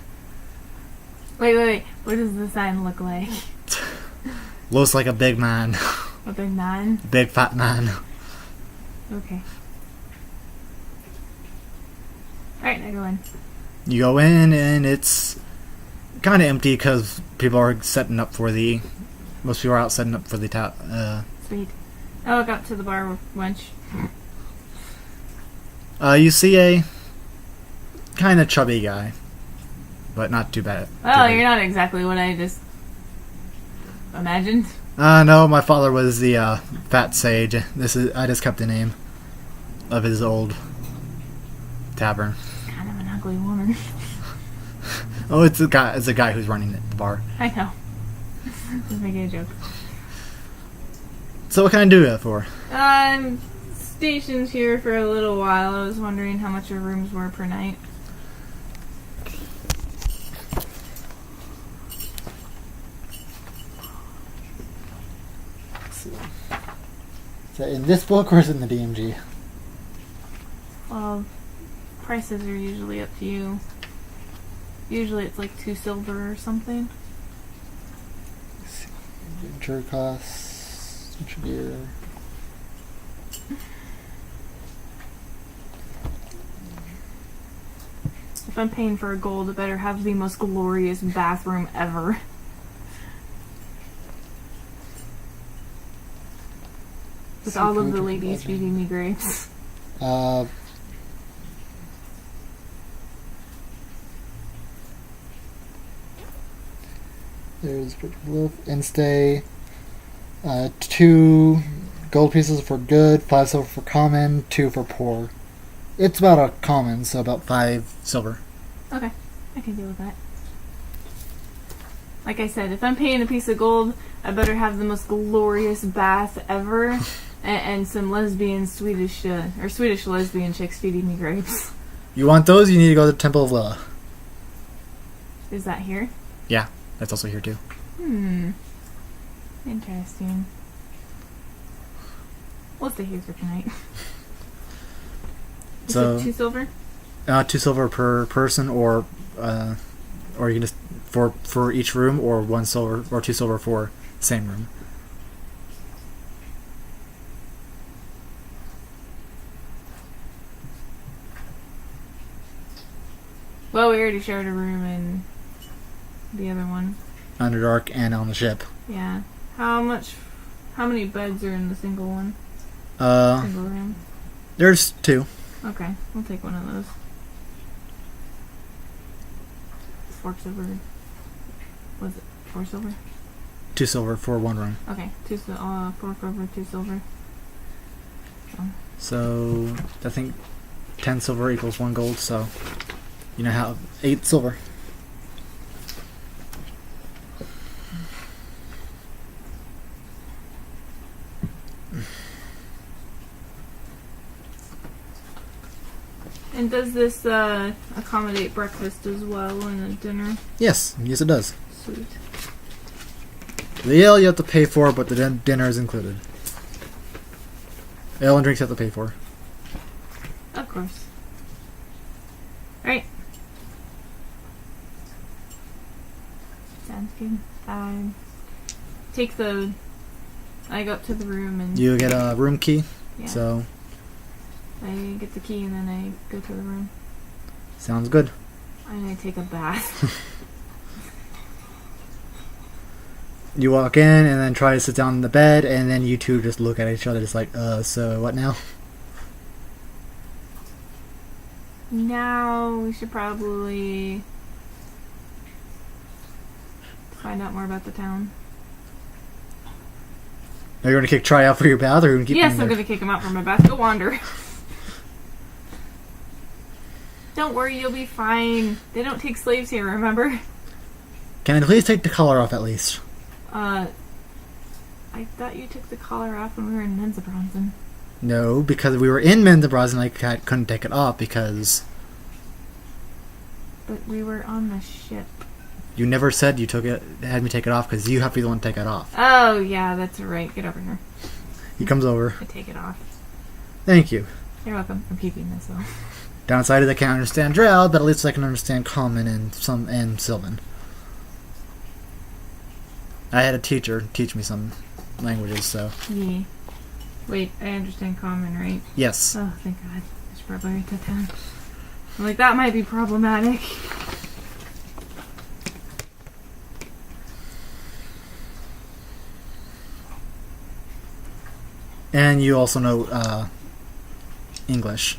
Wait. What does the sign look like?
looks like a big man.
A big man?
Big fat man.
Okay. Alright, I go in.
You go in and it's kind of empty because people are setting up for the... Most people are out setting up for the...
Sweet. I look up to the bar wench.
You see a kind of chubby guy. But not too bad.
Well, you're not exactly what I just imagined.
No, my father was the Fat Sage. I just kept the name of his old tavern.
Kind of an ugly woman.
Oh, it's a guy who's running the bar.
I know. Just making a joke.
So what can I do that for?
I'm stationed here for a little while. I was wondering how much your rooms were per night.
Is that in this book or is it in the DMG?
Well, prices are usually up to you. Usually it's like 2 silver or something.
Inventory costs, gear.
If I'm paying for a gold, it better have the most glorious bathroom ever. With all of the ladies feeding me grapes.
There's and stay. 2 gold pieces for good, 5 silver for common, 2 for poor. It's about a common, so about 5 silver.
Okay, I can deal with that. Like I said, if I'm paying a piece of gold, I better have the most glorious bath ever, and some lesbian Swedish or Swedish lesbian chicks feeding me grapes.
You want those? You need to go to the Temple of Lilla.
Is that here?
Yeah, that's also here too.
Interesting. We'll stay here for tonight.
So
2 silver?
2 silver per person, or you can just for each room, or 1 silver or 2 silver for same room.
Well, we already shared a room in the other one.
Underdark and on the ship.
Yeah. How many beds are in the single one? Single room.
There's 2.
Okay, we'll take one of those. 4 silver. Was it 4 silver?
2 silver for 1 room.
Okay, 4 silver, 2 silver.
So I think 10 silver equals 1 gold. So you now have 8 silver.
And does this accommodate breakfast as well and a dinner?
Yes, it does.
Sweet.
The ale you have to pay for, but the dinner is included. Ale and drinks you have to pay for.
Of course. Right. Sounds good. I go up to the room and...
You get a room key.
Yeah.
So...
I get the key and then I go to the room.
Sounds good.
And I take a bath.
You walk in and then try to sit down in the bed, and then you two just look at each other just like, so what now?
Now we should probably find out more about the town.
Are you going to kick Try out for your bath, or are you going to keep him
Yes,
there?
I'm going to kick him out from my bath. Go wander. Don't worry, you'll be fine. They don't take slaves here, remember?
Can I please take the collar off at least?
I thought you took the collar off when we were in Menzabronzen.
No, because we were in Mendabraz and I couldn't take it off because...
But we were on the ship.
You never said you had me take it off, because you have to be the one to take it off.
Oh, yeah, that's right. Get over here.
He comes over.
I take it off.
Thank you.
You're welcome. I'm keeping this, though.
Downside is I can't understand Drow, but at least I can understand Common and Sylvan. I had a teacher teach me some languages, so...
Yeah. Wait, I understand Common, right?
Yes.
Oh, thank God. I should probably write that down. I'm like, that might be problematic.
And you also know, English.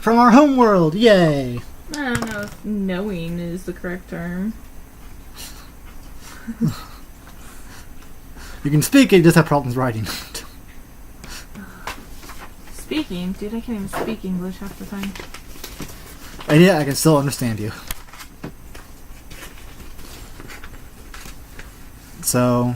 From our home world, yay!
I don't know if knowing is the correct term.
You can speak it, you just have problems writing.
Speaking? Dude, I can't even speak English half the time.
And yeah, I can still understand you. So...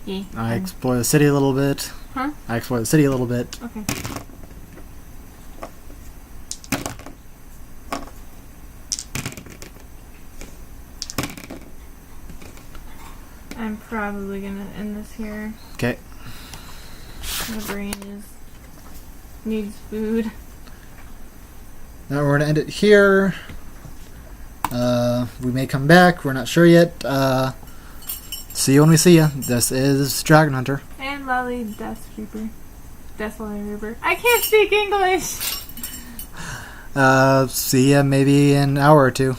Yeah.
I explore the city a little bit.
Huh?
I explore the city a little bit.
Okay. I'm probably gonna end this here.
Okay.
My brain needs food.
Now we're gonna end it here. We may come back. We're not sure yet. See you when we see you. This is Dragon Hunter.
And Lolly Death Reaper. Death Lolly Reaper. I can't speak English!
See ya maybe in an hour or two.